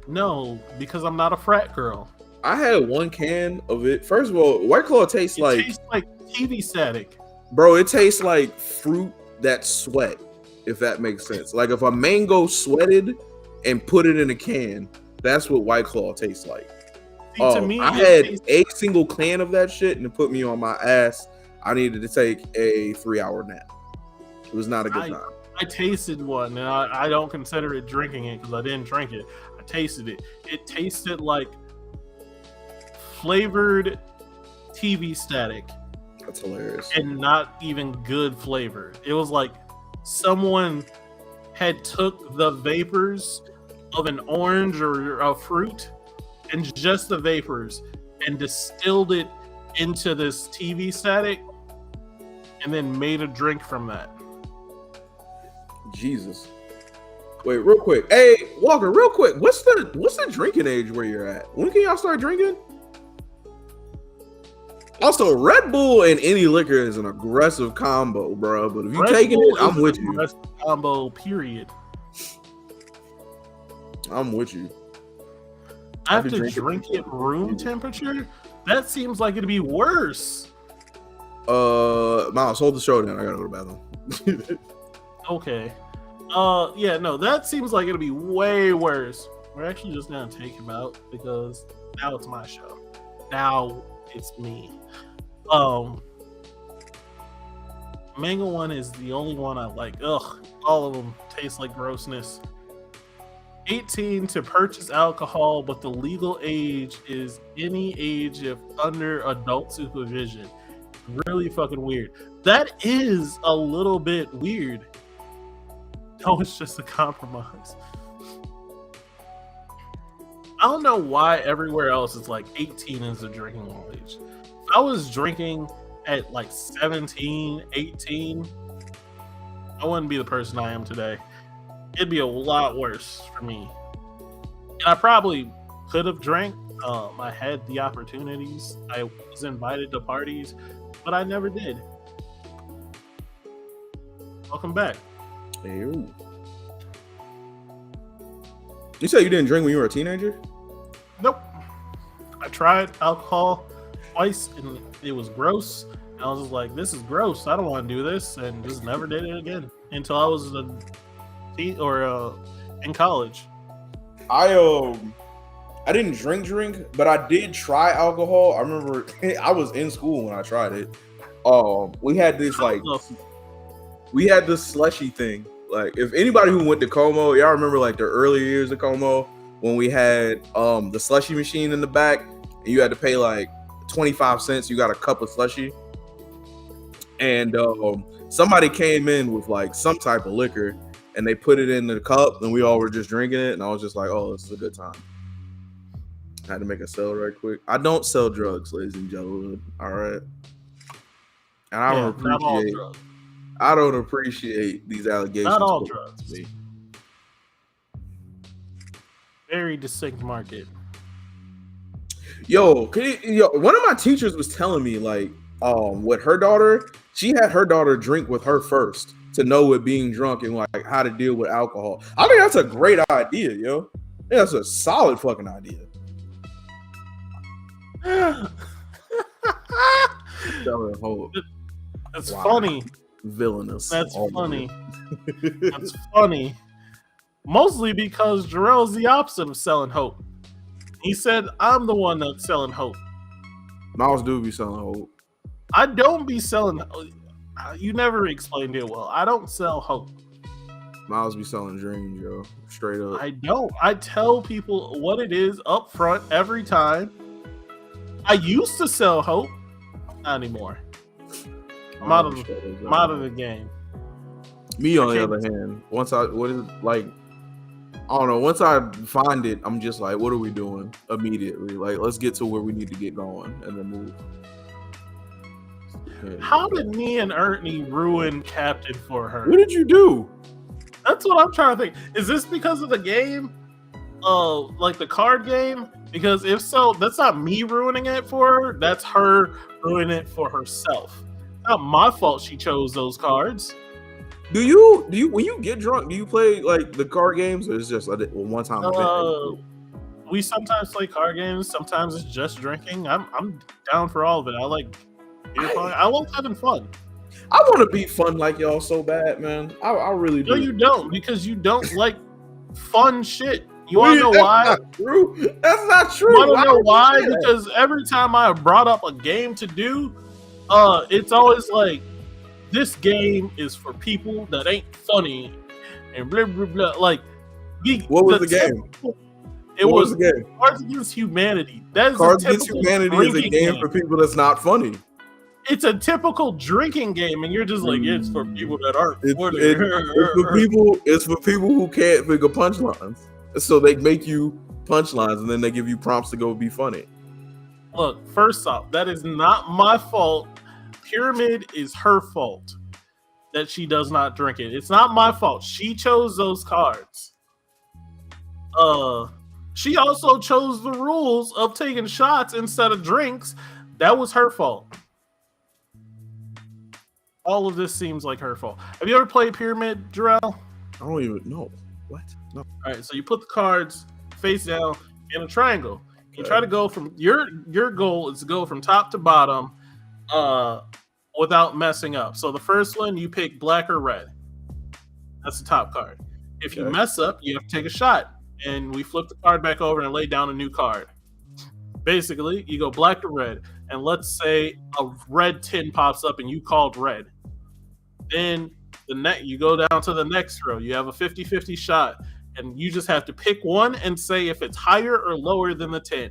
No, because I'm not a frat girl. I had one can of it. First of all, White Claw tastes like TV static. Bro, it tastes like fruit that sweat, if that makes sense. Like if a mango sweated and put it in a can, that's what White Claw tastes like. See, to me, I had a single can of that shit and it put me on my ass. I needed to take a 3-hour nap. It was not a good time. I tasted one, and I don't consider it drinking it because I didn't drink it. I tasted it. It tasted like flavored TV static. That's hilarious. And not even good flavor. It was like someone had took the vapors of an orange or a fruit and just the vapors and distilled it into this TV static and then made a drink from that. Jesus. Wait, real quick. Hey, Walker, real quick. What's the drinking age where you're at? When can y'all start drinking? Also, Red Bull and any liquor is an aggressive combo, bro. But if you're taking it, I'm with you. Aggressive combo, period. I'm with you. I have to drink it room temperature? That seems like it'd be worse. Miles, hold the show down. I gotta go to the bathroom. Okay. Yeah, no, that seems like it'll be way worse. We're actually just gonna take him out because now it's my show. Now it's me. Mango one is the only one I like. Ugh, all of them taste like grossness. 18 to purchase alcohol, but the legal age is any age if under adult supervision. Really fucking weird. That is a little bit weird. No, it's just a compromise. I don't know why everywhere else it's like 18 is the drinking age. If I was drinking at like 17, 18, I wouldn't be the person I am today. It'd be a lot worse for me. And I probably could have drank. I had the opportunities. I was invited to parties, but I never did. Welcome back. Ew. You said you didn't drink when you were a teenager? Nope. I tried alcohol twice and it was gross. And I was just like, this is gross. I don't want to do this, and just never did it again until I was in college. I didn't drink, but I did try alcohol. I remember I was in school when I tried it. We had this slushy thing. Like, if anybody who went to Como, y'all remember like the early years of Como when we had the slushy machine in the back and you had to pay like 25 cents. You got a cup of slushy. And somebody came in with like some type of liquor and they put it in the cup and we all were just drinking it. And I was just like, oh, this is a good time. I had to make a sale right quick. I don't sell drugs, ladies and gentlemen. All right. And I don't appreciate these allegations. Not all drugs. Very distinct market. Yo, one of my teachers was telling me like, with her daughter, she had her daughter drink with her first to know what being drunk and like how to deal with alcohol. I think that's a great idea, yo. Yeah, that's a solid fucking idea. That's funny. Villainous. That's funny. That's funny. Mostly because Jarrell's the opposite of selling hope. He said, I'm the one that's selling hope. Miles do be selling hope. I don't be selling. You never explained it well. I don't sell hope. Miles be selling dreams, yo. Straight up. I don't. I tell people what it is up front every time. I used to sell hope. Not anymore. I'm out of the game. Me, on the other hand, once I find it, I'm just like, what are we doing immediately? Like, let's get to where we need to get going and then move. Yeah. How did me and Ertney ruin Captain for her? What did you do? That's what I'm trying to think. Is this because of the game? Like the card game? Because if so, that's not me ruining it for her. That's her ruining it for herself. Not my fault she chose those cards. Do you when you get drunk, do you play like the card games, or is it just a one time event? We sometimes play card games. Sometimes it's just drinking. I'm down for all of it. I like having fun. I want to be fun like y'all so bad, man. I really do. No, you don't, because you don't like fun shit. You want to know why? Not true. That's not true. You want to know why? Because every time I brought up a game to do, it's always like, this game is for people that ain't funny and blah blah blah. Like, what was the game? It was the game? Cards Against Humanity. That is Cards Against Humanity is a game for people that's not funny. It's a typical drinking game, and you're just like, it's for people that aren't funny. It's for people who can't figure punchlines. So they make you punchlines, and then they give you prompts to go be funny. Look, first off, that is not my fault. Pyramid is her fault that she does not drink it. It's not my fault. She chose those cards. She also chose the rules of taking shots instead of drinks. That was her fault. All of this seems like her fault. Have you ever played Pyramid, Jarrell? I don't even know. What? No. All right, so you put the cards face down in a triangle. You try to go from your goal is to go from top to bottom without messing up. So the first one, you pick black or red. That's the top card. If you mess up, you have to take a shot. And we flip the card back over and lay down a new card. Basically, you go black to red. And let's say a red 10 pops up and you called red. Then you go down to the next row. You have a 50-50 shot. And you just have to pick one and say if it's higher or lower than the 10.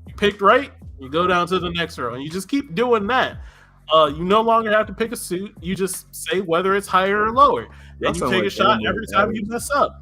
You picked right, you go down to the next row. And you just keep doing that. You no longer have to pick a suit. You just say whether it's higher or lower. And you take a shot every time you mess up.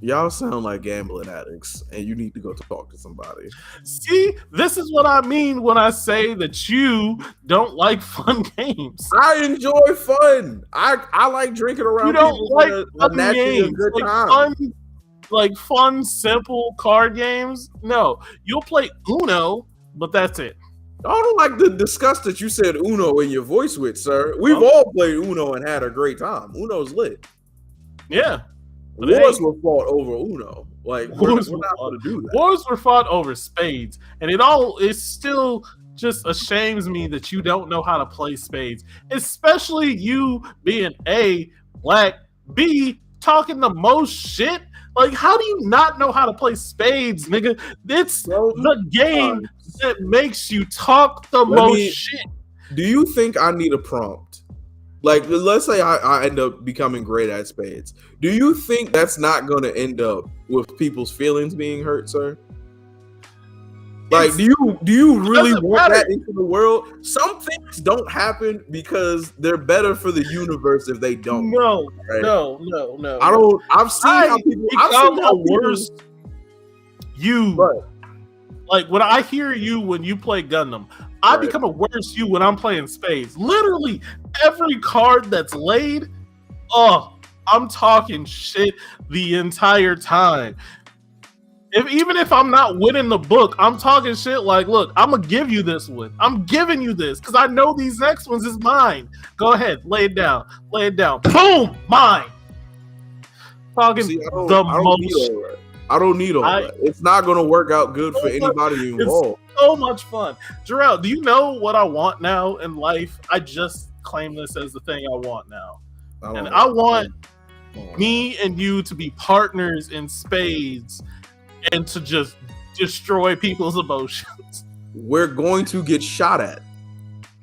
Y'all sound like gambling addicts, and you need to go talk to somebody. See, this is what I mean when I say that you don't like fun games. I enjoy fun. I like drinking around You don't people like a fun naturally a games, good like time. fun, simple card games. No, you'll play Uno, but that's it. I don't like the disgust that you said Uno in your voice with, sir. We've all played Uno and had a great time. Uno's lit. Yeah. Wars were fought over Uno. Like we're not going to do that. Wars were fought over spades, and it still just ashames me that you don't know how to play spades, especially you being A, black, B, talking the most shit. Like, how do you not know how to play spades, nigga? It's the game that makes you talk the most shit. Do you think I need a prompt? Like, let's say I end up becoming great at spades. Do you think that's not going to end up with people's feelings being hurt, sir? Like, do you really want that into the world? Some things don't happen because they're better for the universe if they don't. No, right? No. I've seen how people. Like when I hear you when you play Gundam, I become a worse you when I'm playing spades. Literally every card that's laid, I'm talking shit the entire time. Even if I'm not winning the book, I'm talking shit like, look, I'm gonna give you this one. I'm giving you this because I know these next ones is mine. Go ahead, lay it down. Boom, mine. Talking I don't need all that. It's not going to work out good for anybody involved. It's so much fun. Jarrell, do you know what I want now in life? I just claim this as the thing I want now. I want me and you to be partners in spades and to just destroy people's emotions. We're going to get shot at.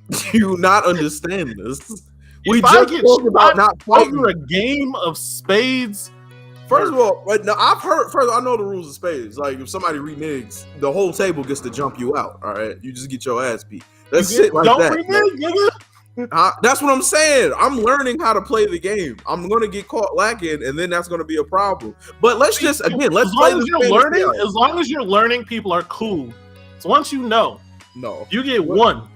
Do you not understand this? We just talked about not fighting a game of spades. First of all, no, I know the rules of spades. Like, if somebody reneges, the whole table gets to jump you out. All right, you just get your ass beat. That's it. Like don't renege, nigga. That's what I'm saying. I'm learning how to play the game. I'm gonna get caught lacking, and then that's gonna be a problem. But let's play this learning. As long as you're learning, people are cool. So once you know, you get one.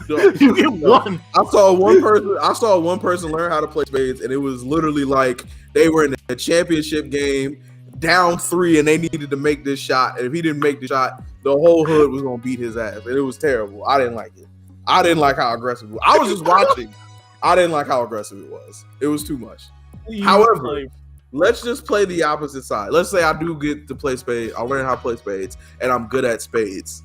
You get one. I saw one person learn how to play spades, and it was literally like they were in a championship game, down 3, and they needed to make this shot. And if he didn't make the shot, the whole hood was gonna beat his ass, and it was terrible. I didn't like it. I didn't like how aggressive it was. I was just watching. I didn't like how aggressive it was. It was too much. However, let's just play the opposite side. Let's say I do get to play spades. I learn how to play spades, and I'm good at spades.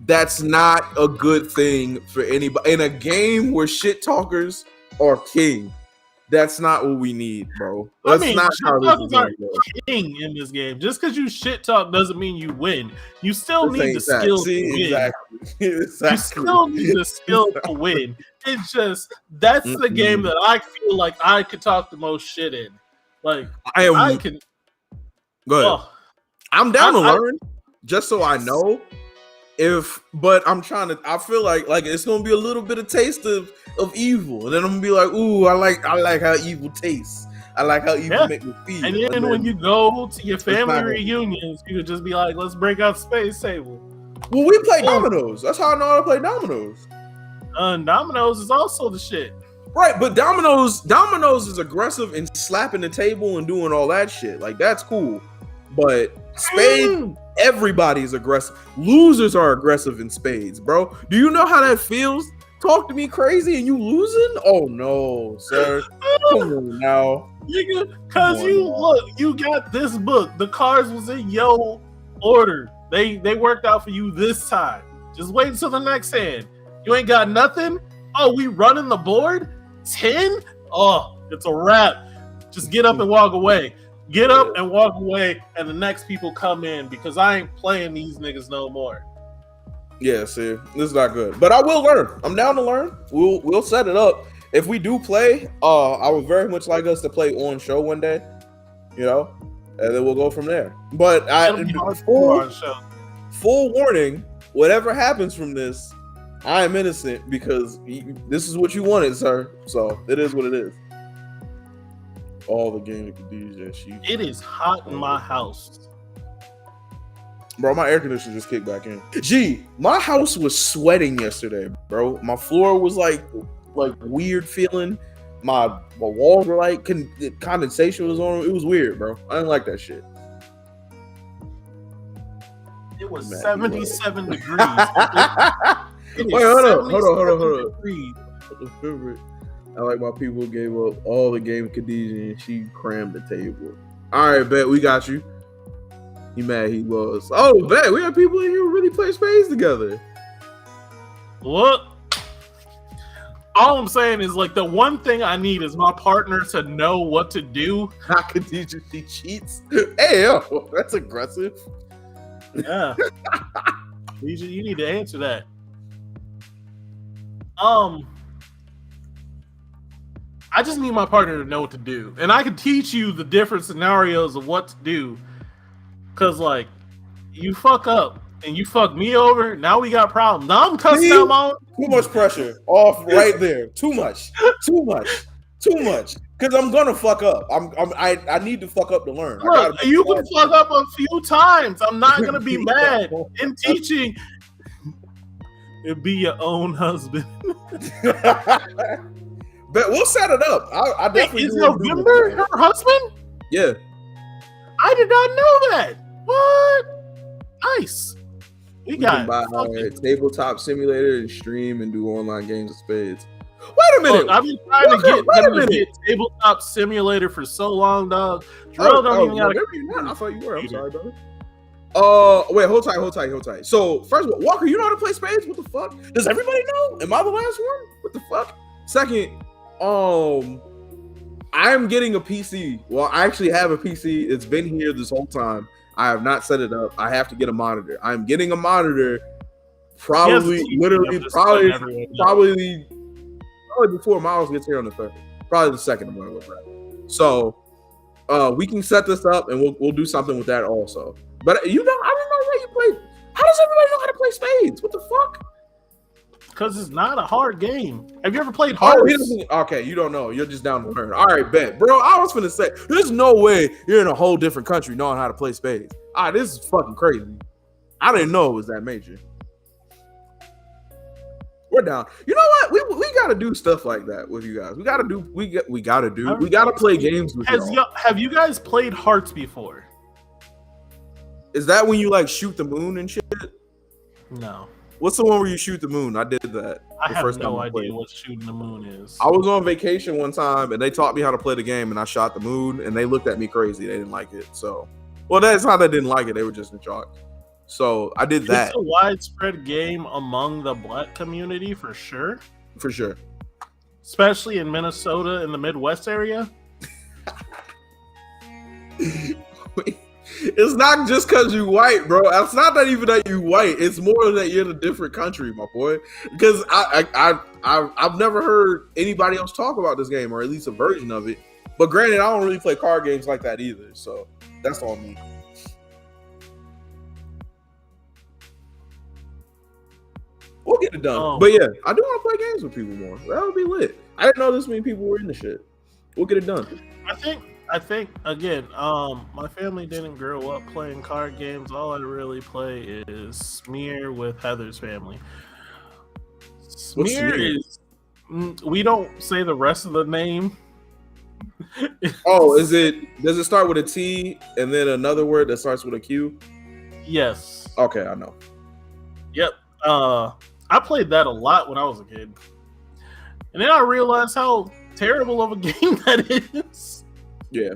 That's not a good thing for anybody. In a game where shit talkers are king, that's not what we need, bro. That's not how this is going to go. King in this game. Just because you shit talk doesn't mean you win. You still need the skill to win. Exactly. You still need the skill to win. It's just that's the game that I feel like I could talk the most shit in. Like I can. Go ahead. I'm down to learn, just so I know. But I'm trying to. I feel like it's gonna be a little bit of taste of evil, and then I'm gonna be like, ooh, I like how evil tastes. I like how evil make me feel. And then when you go to your family reunions, you could just be like, let's break out space table. Well, we play dominoes. That's how I know how to play dominoes. Dominoes is also the shit. Right, but dominoes is aggressive and slapping the table and doing all that shit. Like, that's cool. But spades, everybody's aggressive. Losers are aggressive in spades, bro. Do you know how that feels? Talk to me crazy and you losing? Oh no, sir. Come on now. Because you got this book. The cards was in your order. They worked out for you this time. Just wait until the next hand. You ain't got nothing? Oh, we running the board? 10? Oh, it's a wrap. Just get up and walk away. Get up and walk away, and the next people come in because I ain't playing these niggas no more. Yeah, see, this is not good. But I will learn. I'm down to learn. We'll set it up. If we do play, I would very much like us to play on show one day, and then we'll go from there. But full warning, whatever happens from this, I am innocent because this is what you wanted, sir. So it is what it is. all the game of Khadijah. It is hot in my house. Bro, my air conditioner just kicked back in. Gee, my house was sweating yesterday, bro. My floor was like weird feeling. My walls were like condensation was on them. It was weird, bro. I didn't like that shit. It was Man, 77 degrees. Wait, hold on. Degrees. I like my people gave up all the game of Khadijah and she crammed the table. All right, bet we got you. He mad he was. Oh, bet we have people in here who really play spades together. What? All I'm saying is, like, the one thing I need is my partner to know what to do. Not Khadijah, she cheats. Hey, yo, that's aggressive. Yeah. You need to answer that. I just need my partner to know what to do. And I can teach you the different scenarios of what to do. Cause like you fuck up and you fuck me over, now we got problems. Now I'm cussing out my own. Too much pressure off right there. Too much. Cause I'm gonna fuck up. I need to fuck up to learn. Look, you can fuck up a few times. I'm not gonna be mad. In teaching, it'd be your own husband. But we'll set it up. I definitely. Is November her husband? Yeah. I did not know that. What? Nice. We can buy a tabletop simulator and stream and do online games of spades. Wait a minute. Look, I've been trying to get tabletop simulator for so long, dog. Jarrell don't even gotta. I thought you were. I'm sorry, brother. Wait, hold tight. So, first of all, Walker, you know how to play spades? What the fuck? Does everybody know? Am I the last one? What the fuck? Second, I'm getting a PC. Well, I actually have a PC. It's been here this whole time. I have not set it up. I have to get a monitor. I'm getting a monitor probably before Miles gets here on the 3rd. Probably the 2nd I'm gonna look at. So we can set this up and we'll do something with that also. But I don't know where you play. How does everybody know how to play spades? What the fuck? Because it's not a hard game. Have you ever played Hearts? Okay, you don't know. You're just down to learn. All right, bet. Bro, I was finna say, there's no way you're in a whole different country knowing how to play spades. All right, this is fucking crazy. I didn't know it was that major. We're down. You know what? We gotta do stuff like that with you guys. We gotta play games with you. Have you guys played Hearts before? Is that when you like shoot the moon and shit? No. What's the one where you shoot the moon? I did that. I have no idea what shooting the moon is. I was on vacation one time and they taught me how to play the game and I shot the moon and they looked at me crazy. They didn't like it. So, well, that's not that they didn't like it. They were just in shock. So I did that. It's a widespread game among the Black community for sure. For sure. Especially in Minnesota in the Midwest area. It's not just because you white, bro. It's not that even that you white. It's more that you're in a different country, my boy. Because I've never heard anybody else talk about this game, or at least a version of it. But granted, I don't really play card games like that either. So that's on me. We'll get it done. But yeah, I do want to play games with people more. That would be lit. I didn't know this many people were in the shit. We'll get it done. I think again, my family didn't grow up playing card games. All I really play is Smear with Heather's family. Smear is, we don't say the rest of the name. Does it start with a T and then another word that starts with a Q? Yes. Okay, I know. Yep. I played that a lot when I was a kid. And then I realized how terrible of a game that is. Yeah.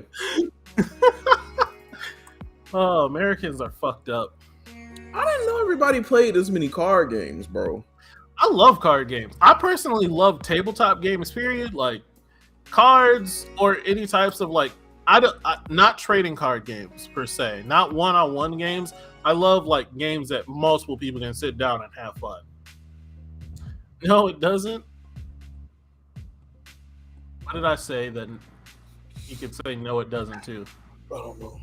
Oh, Americans are fucked up. I didn't know everybody played this many card games, bro. I love card games. I personally love tabletop games, period. Like cards or any types of like, not trading card games per se, not one-on-one games. I love like games that multiple people can sit down and have fun. No, it doesn't. What did I say that you could say no, it doesn't too? I don't know.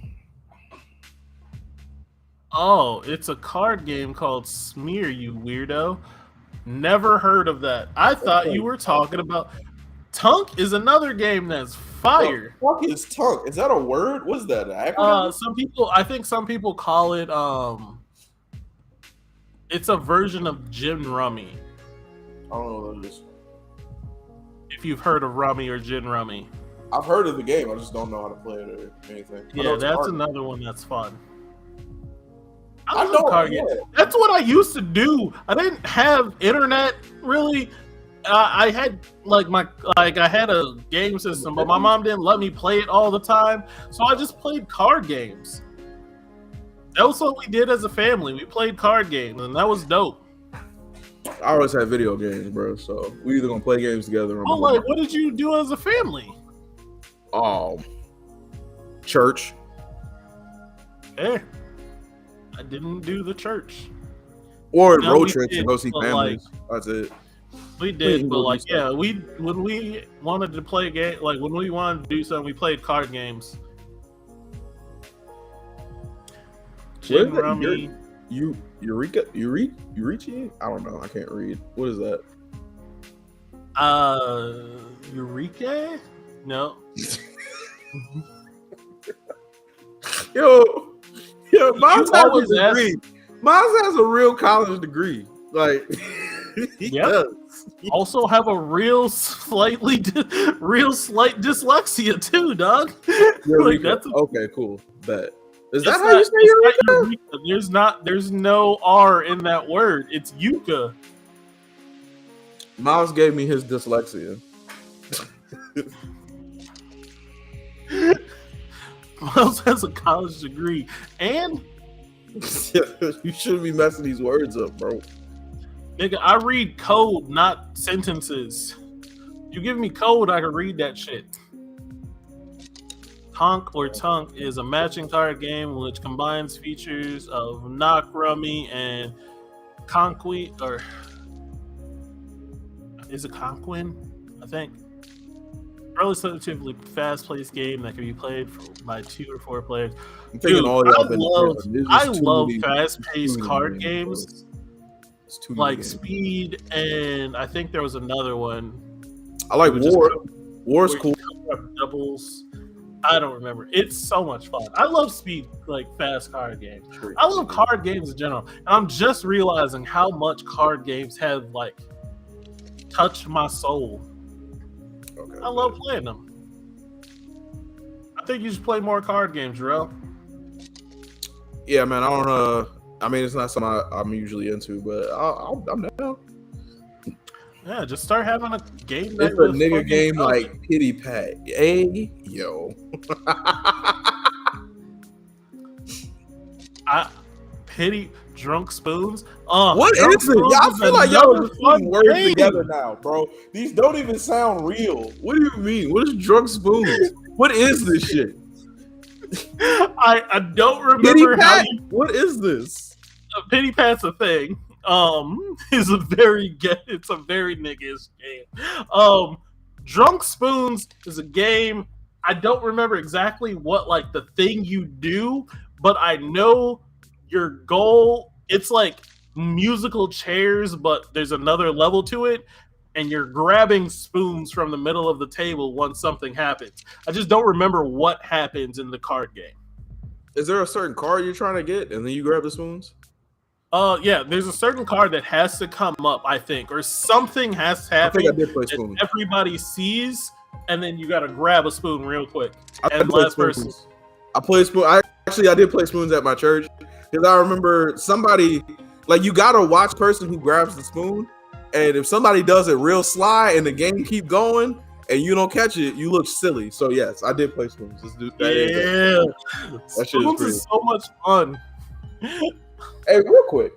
Oh, it's a card game called Smear, you weirdo. Never heard of that. I thought you were talking about Tunk is another game that's fire. What the fuck is Tunk? Is that a word? What's that? An acronym? I think some people call it it's a version of Gin Rummy. I don't know what that is. If you've heard of Rummy or Gin Rummy. I've heard of the game. I just don't know how to play it or anything. Yeah, that's another one that's fun. I know card games. That's what I used to do. I didn't have internet really. I had I had a game system, but my mom didn't let me play it all the time, so I just played card games. That was what we did as a family. We played card games, and that was dope. I always had video games, bro. So we either gonna play games together. Or what did you do as a family? Church. I didn't do the church. Or road trips to go see families. That's it. We did, but when we wanted to play a game, when we wanted to do something, we played card games. Gin Rummy. Eureka? I don't know. I can't read. What is that? Eureka? No. Yo, Miles has a degree. Miles has a real college degree. Like, he does. Also have a real slight dyslexia too, dog. Okay, cool. Bet. Is that how you say Eureka? There's no R in that word. It's Yuka. Miles gave me his dyslexia. Miles has a college degree, and you shouldn't be messing these words up, bro. Nigga, I read code, not sentences. You give me code, I can read that shit. Tonk or Tunk is a matching card game which combines features of Knock Rummy and Conquest, or is it Conquin? I think. Relatively fast-paced game that can be played by 2 or 4 players. Dude, I love fast-paced card games like Speed, and I think there was another one. I like War. War's cool. Doubles. I don't remember. It's so much fun. I love Speed, fast card games. I love card games in general, and I'm just realizing how much card games have touched my soul. Okay. I love playing them. I think you should play more card games, Jarrell. Yeah, man. I don't. I mean, it's not something I'm usually into, but I'm down. Yeah, just start having a game. It's a nigga game like Pity Pat. Hey, yo. Pity Drunk Spoons. What is it? Y'all feel like y'all are putting words together now, bro. These don't even sound real. What do you mean? What is Drunk Spoons? What is this shit? I don't remember how. What is this? Pity Pat's a thing. It's a very niggish game. Drunk Spoons is a game. I don't remember exactly what the thing you do, but I know your goal. It's like musical chairs, but there's another level to it, and you're grabbing spoons from the middle of the table once something happens. I just don't remember what happens in the card game. Is there a certain card you're trying to get, and then you grab the spoons? Yeah, there's a certain card that has to come up, I think, or something has to happen. I think I did play spoons. Everybody sees, and then you got to grab a spoon real quick. I played spoons. I did play spoons at my church because I remember somebody you gotta watch the person who grabs the spoon, and if somebody does it real sly and the game keep going and you don't catch it, you look silly. So yes, I did play spoons. Let's do that. Yeah, spoons is so much fun. Hey, real quick,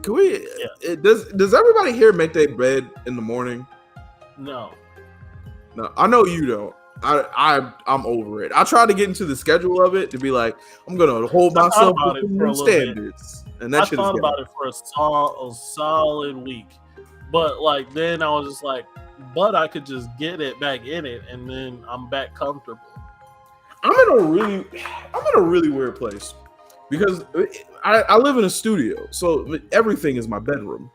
can we? Yeah. Does everybody here make their bed in the morning? No, I know you don't. I'm over it. I try to get into the schedule of it to be like, I'm gonna hold myself to new standards, and that shit. I thought about it for a solid week, but then I was just like, but I could just get it back in it, and then I'm back comfortable. I'm in a really weird place because I live in a studio, so everything is my bedroom,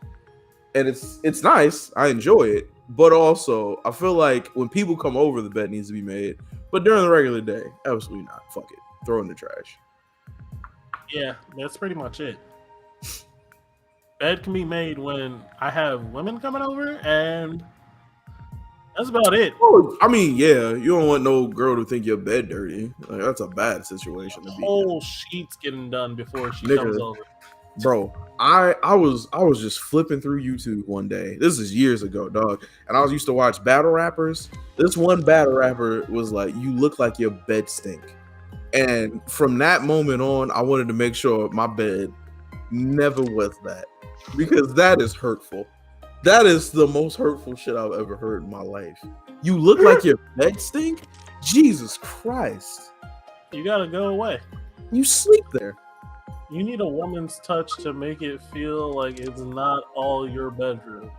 and it's nice. I enjoy it, But also, I feel like when people come over, the bed needs to be made. But during the regular day, absolutely not. Fuck it. Throw it in the trash. Yeah, that's pretty much it. Bed can be made when I have women coming over, and that's about it. Oh, I mean, yeah, you don't want no girl to think your bed dirty. Like, that's a bad situation to be in. Whole sheets getting done before she Nigga. comes over. Bro, I was just flipping through YouTube one day. This is years ago, dog. And I was used to watch battle rappers. This one battle rapper was like, "You look like your bed stink." And from that moment on, I wanted to make sure my bed never was that. Because that is hurtful. That is the most hurtful shit I've ever heard in my life. You look like your bed stink? Jesus Christ. You gotta go away. You sleep there. You need a woman's touch to make it feel like it's not all your bedroom.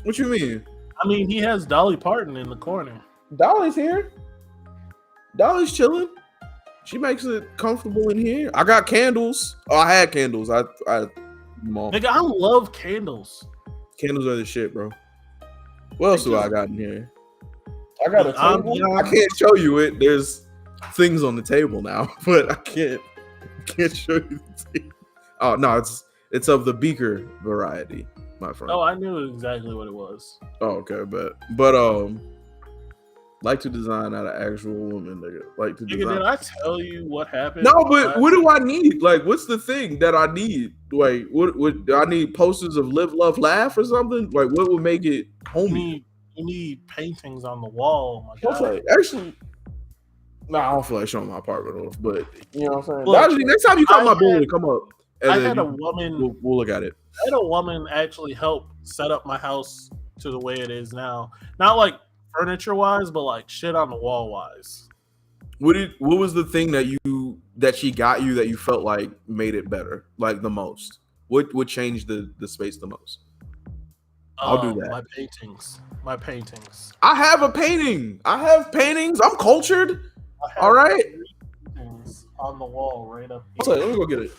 What you mean? I mean, he has Dolly Parton in the corner. Dolly's here. Dolly's chilling. She makes it comfortable in here. I got candles. Oh, I had candles. I Nigga, I love candles. Candles are the shit, bro. What else do I got in here? I got a table. I can't show you it. There's things on the table now, but I can't show you the table. Oh no, it's of the beaker variety, my friend. Oh, I knew exactly what it was. Oh, okay, but like to design out of actual woman, nigga. Like to design. Did I tell you what happened? No, but what do I need? Like, what's the thing that I need? Like, what do I need? Posters of Live, Love, Laugh or something? Like, what would make it homey? You need paintings on the wall, my guy. Okay, actually, I don't feel like showing my apartment off, but you know what I'm saying? Look, Actually, next time you come my building, come up. And I had a woman. We'll look at it. I had a woman actually help set up my house to the way it is now. Not like furniture wise, but like shit on the wall wise. What was the thing that she got you that you felt like made it better, like the most? What would change the space the most? I'll do that. My paintings. I have a painting. I have paintings. I'm cultured. All right. Paintings on the wall right up here. Sorry, let me go get it.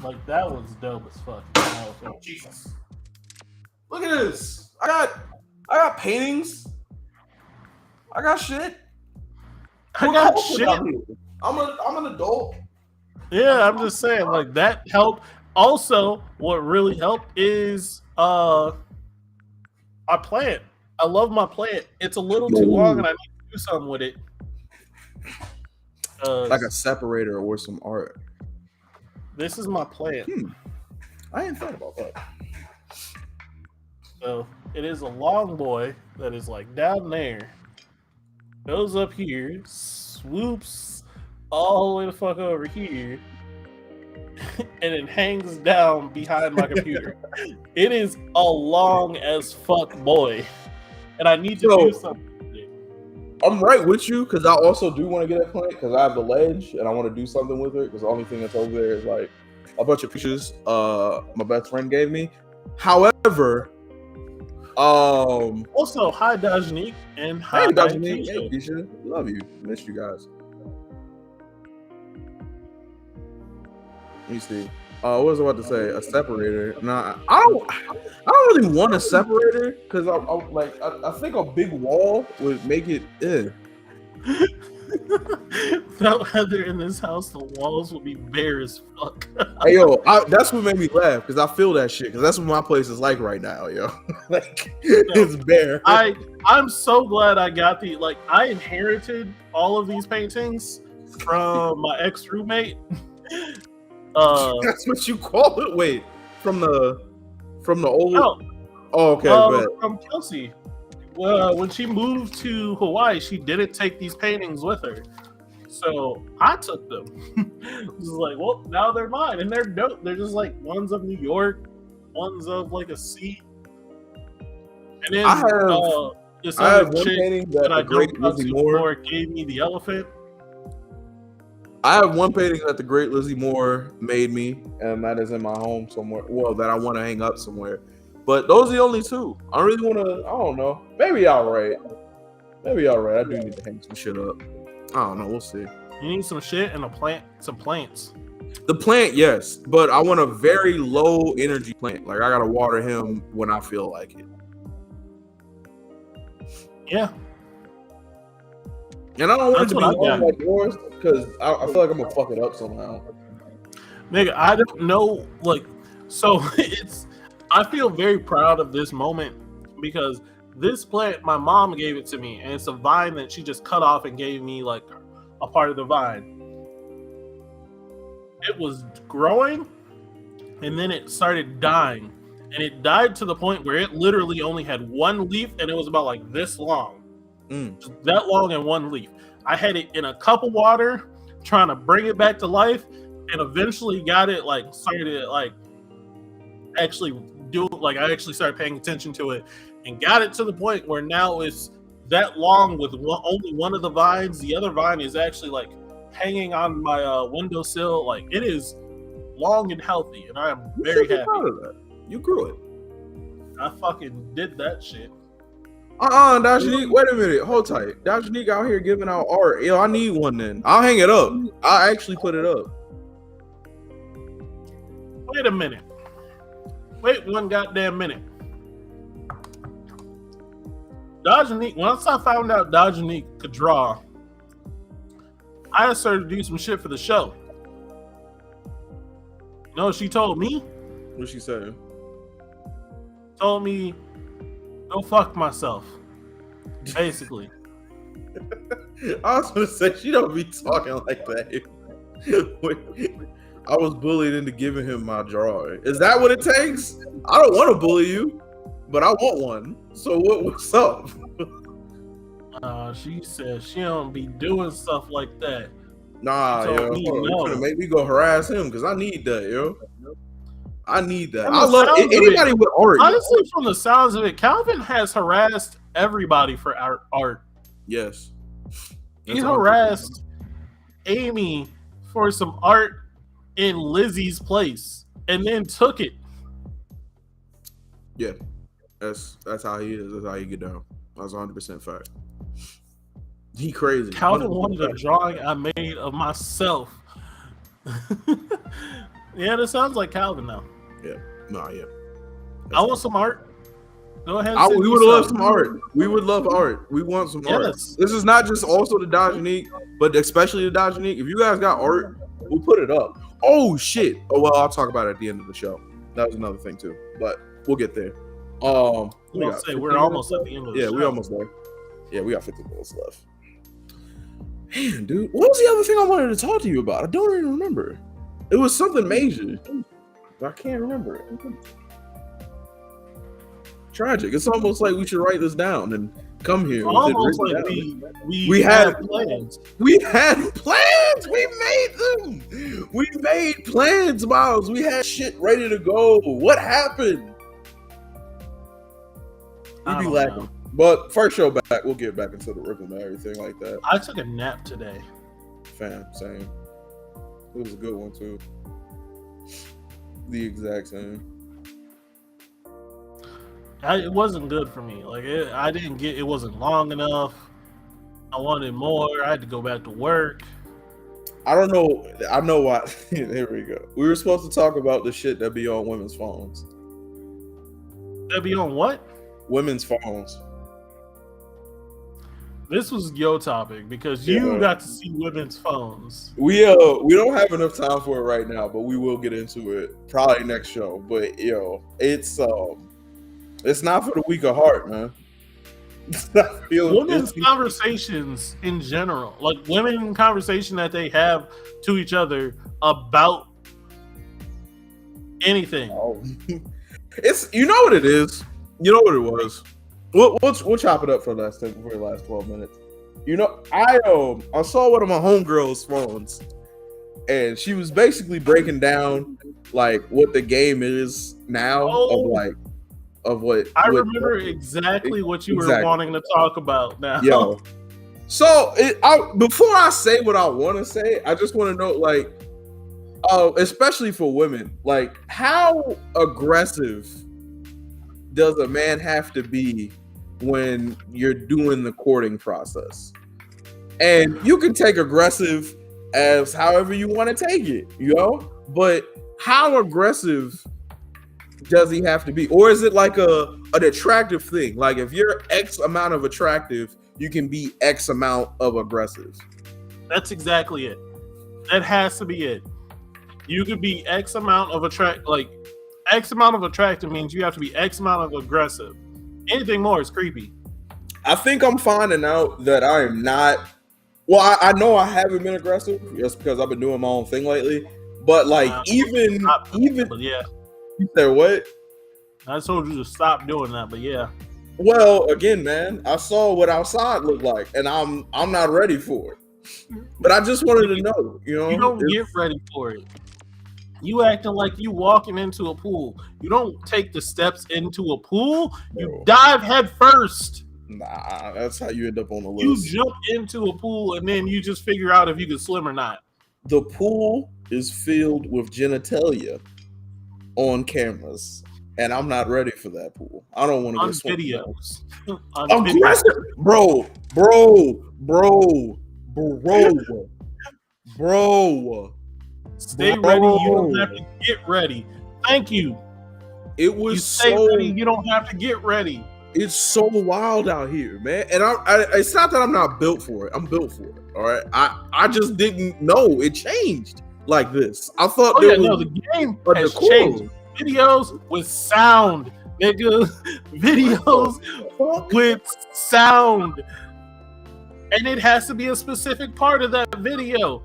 Like that was dope as fuck. Oh, Jesus. Look at this. I got paintings. I got shit. I got shit. I'm an adult. Yeah, I'm just saying, like that helped. Also, what really helped is my plant. I love my plant. It's a little too long, and I need to do something with it. Like a separator or some art. This is my plant. I ain't thought about that. So it is a long boy that is like down there, goes up here, swoops all the way the fuck over here, and it hangs down behind my computer. It is a long as fuck boy, and I need to do something with it. I'm right with you because I also do want to get a plant because I have the ledge and I want to do something with it because the only thing that's over there is like a bunch of pictures my best friend gave me. However, also hi Dajanique and hi Dajanique. Hey, Keisha. Love you. Miss you guys. Let me see. What was I about to say? A separator? Nah, I don't really want a separator because I think a big wall would make it. Without Heather in this house, the walls will be bare as fuck. Hey yo, that's what made me laugh because I feel that shit because that's what my place is like right now, yo. Like it's bare. I'm so glad I got I inherited all of these paintings from my ex roommate. That's what you call it. Wait, from the old. Oh, okay. From Kelsey. Well, when she moved to Hawaii, she didn't take these paintings with her, so I took them. It was like, well, now they're mine, and they're dope. They're just like ones of New York, ones of like a sea, and then I have one painting that the great Lizzie Moore gave me the elephant. I have one painting that the great Lizzie Moore made me, and that is in my home somewhere. Well, that I want to hang up somewhere. But those are the only two. I really want to. I don't know. Maybe y'all right. I do need to hang some shit up. I don't know. We'll see. You need some shit and some plants. The plant, yes, but I want a very low energy plant. Like I gotta water him when I feel like it. Yeah. And I don't want That's it to be what I long got. like yours because I feel like I'm gonna fuck it up somehow. Nigga, I don't know. Like, so I feel very proud of this moment because this plant, my mom gave it to me, and it's a vine that she just cut off and gave me like a part of the vine. It was growing, and then it started dying, and it died to the point where it literally only had one leaf, and it was about like this long. Just that long and one leaf. I had it in a cup of water, trying to bring it back to life, and eventually got it like started like actually do like I actually started paying attention to it and got it to the point where now it's that long with only one of the vines. The other vine is actually like hanging on my windowsill. Like it is long and healthy, and I am very happy. Proud of that. You grew it. I fucking did that shit. Dajanique, wait a minute, hold tight. Dajanique out here giving out art. Yo, I need one then. I'll hang it up. I'll actually put it up. Wait a minute. Wait one goddamn minute. Dajanique, once I found out Dajanique could draw, I asked her to do some shit for the show. You know what she told me? What she say? Told me, go fuck myself. Basically. I was gonna say she don't be talking like that. I was bullied into giving him my drawing. Is that what it takes? I don't want to bully you, but I want one. So what's up? She said she don't be doing stuff like that. Nah, So yo, me, you're no. gonna make me go harass him because I need that, yo. I need that. From the I love sounds of anybody it- with art. Honestly, from the sounds of it, Calvin has harassed everybody for art. Yes. He That's 100%. harassed Amy for some art in Lizzie's place and then took it. Yeah. That's how he is. That's how he get down. That's 100% fact. He crazy. Calvin 100% wanted a fact. drawing I made of myself. Yeah, that sounds like Calvin now. Nah, yeah. I want some art. Go ahead. And send We me would love some. some art. We would love art. We want some art. Yes. This is not just also the Dajanique, but especially the Dajanique. If you guys got art, we'll put it up. Oh shit. Oh well, I'll talk about it at the end of the show. That was another thing too, but we'll get there. We I'll got say 15 we're almost minutes at the end of left? the show. We almost there. Yeah, we got 15 minutes left. Man, dude, what was the other thing I wanted to talk to you about? I don't even remember. It was something major, but I can't remember it. Tragic. It's almost like we should write this down and come here. with it Almost written like down. we We had had- plans. We had plans. We made them. We made plans, Miles. We had shit ready to go. What happened? I We be don't lacking. know. But first show back, we'll get back into the rhythm and everything like that. I took a nap today. Fam, same. It was a good one too. The exact same. It wasn't good for me. Like I didn't get. It wasn't long enough. I wanted more. I had to go back to work. I don't know. I know why. Here we go. We were supposed to talk about the shit that be on women's phones. That be on what? Women's phones. This was your topic because you Yeah. got to see women's phones. We don't have enough time for it right now, but we will get into it probably next show. But it's not for the weak of heart, man. Women's conversations in general, like women conversation that they have to each other about anything. It's what it is. You know what it was. We'll chop it up for the last 12 minutes. I saw one of my homegirls' phones, and she was basically breaking down like what the game is now of what I remember exactly what you were wanting to talk about now. Yo. So before I say what I want to say, I just want to know, especially for women, like how aggressive does a man have to be when you're doing the courting process? And you can take aggressive as however you want to take it, But how aggressive does he have to be? Or is it like an attractive thing? Like if you're X amount of attractive, you can be X amount of aggressive. That's exactly it. That has to be it. You could be X amount of X amount of attractive means you have to be X amount of aggressive. Anything more is creepy. I think I'm finding out that I am not. Well, I know I haven't been aggressive just because I've been doing my own thing lately. But like even yeah. You said what? I told you to stop doing that, but yeah. Well, again, man, I saw what outside looked like, and I'm not ready for it. But I just wanted to know, You don't get ready for it. You acting like you walking into a pool. You don't take the steps into a pool. You dive head first. Nah, that's how you end up on the You list. jump into a pool and then you just figure out if you can swim or not. The pool is filled with genitalia on cameras, and I'm not ready for that pool. I don't want to get swim. Videos. Aggressive, bro. Stay ready. You don't have to get ready. Thank you. It was you stay ready. You don't have to get ready. It's so wild out here, man. And it's not that I'm not built for it. I'm built for it. All right. I just didn't know it changed like this. I thought the game has changed. Videos with sound, nigga. Videos with sound. And it has to be a specific part of that video.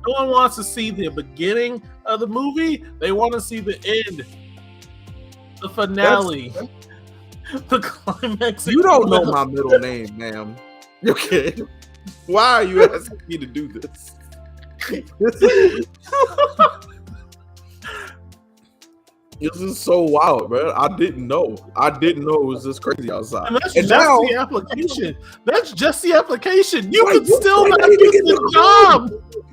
No one wants to see the beginning of the movie. They want to see the end. The finale. The climax. You don't know my middle name, ma'am. Okay. Why are you asking me to do this? This is so wild, man. I didn't know it was this crazy outside. And that's the application. That's just the application. You could still not get the job.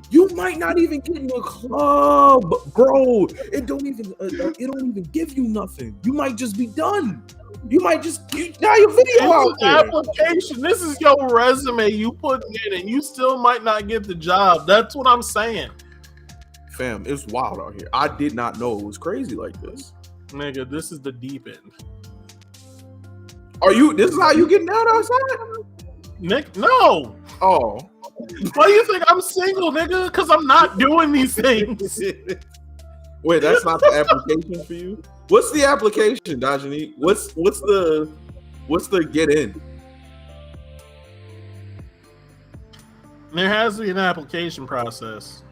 You might not even get in the club, bro. It don't even give you nothing. You might just be done. You might just now your video out there. Application. This is your resume you put in, and you still might not get the job. That's what I'm saying. Fam, it's wild out here. I did not know it was crazy like this. Nigga, this is the deep end. This is how you getting out outside? Nick, no. Oh. Why do you think I'm single, nigga? Because I'm not doing these things. Wait, that's not the application for you? What's the application, Dajani? What's the get in? There has to be an application process.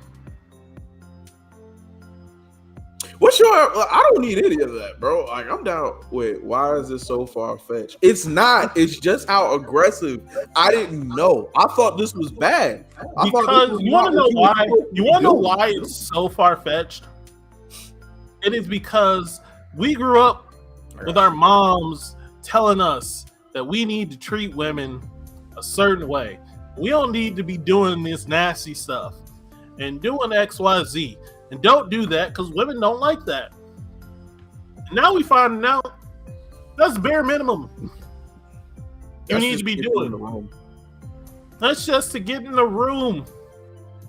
I don't need any of that, bro. Like, I'm down. Wait, why is this so far-fetched? It's not. It's just how aggressive. I didn't know. I thought this was bad. Because you want to know why? You want to know why it's so far-fetched? It is because we grew up with our moms telling us that we need to treat women a certain way. We don't need to be doing this nasty stuff and doing XYZ. And don't do that because women don't like that. Now we find out that's bare minimum. You need to be doing. That's just to get in the room.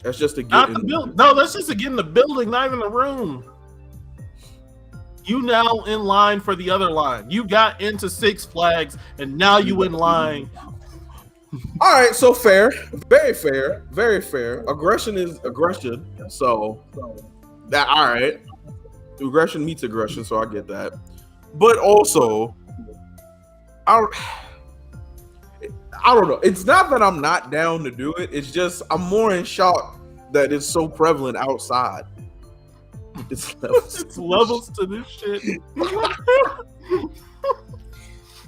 That's just to get in the building. No, that's just to get in the building, not even the room. You now in line for the other line. You got into Six Flags and now you in line. All right, so fair, very fair. Aggression is aggression, so that all right. Aggression meets aggression, so I get that. But also, I don't know. It's not that I'm not down to do it. It's just I'm more in shock that it's so prevalent outside. It's levels to this shit.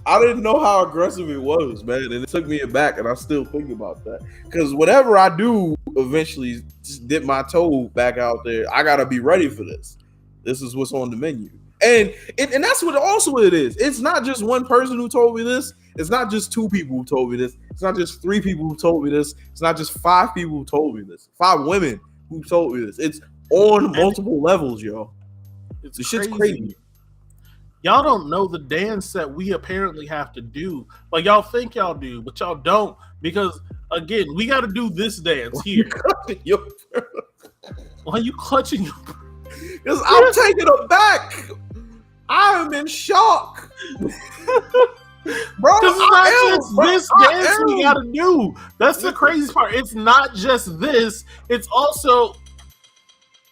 I didn't know how aggressive it was, man, and it took me aback, and I still think about that. Because whenever I do eventually dip my toe back out there, I gotta be ready for this. This is what's on the menu, and that's what also it is. It's not just one person who told me this. It's not just two people who told me this. It's not just three people who told me this. It's not just 5 people who told me this. 5 women who told me this. It's on multiple levels, yo. It's shit's crazy. Y'all don't know the dance that we apparently have to do. Like, y'all think y'all do, but y'all don't, because again, we got to do this dance here. Why are you clutching your? Because I'm taken aback. I am in shock. Bro, Because it's not just this dance we gotta do. That's the craziest part. It's not just this. It's also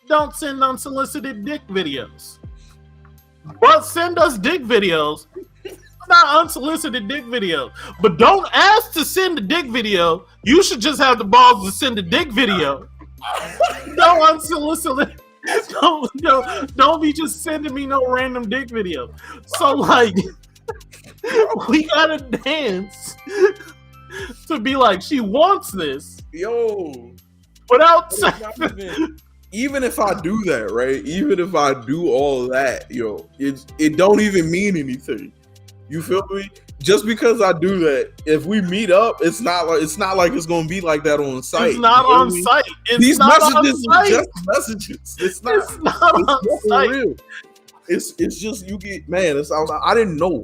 don't send unsolicited dick videos. But send us dick videos. Not unsolicited dick videos. But don't ask to send a dick video. You should just have the balls to send a dick video. No unsolicited. Don't be just sending me no random dick video. So like we gotta dance to be like she wants this. Yo, without even if I do that, right? Even if I do all that, yo, it don't even mean anything. You feel me? Just because I do that, if we meet up, it's not like it's gonna be like that on site. It's not on site. These messages are just messages. It's not on site. Real. It's just you get man. I didn't know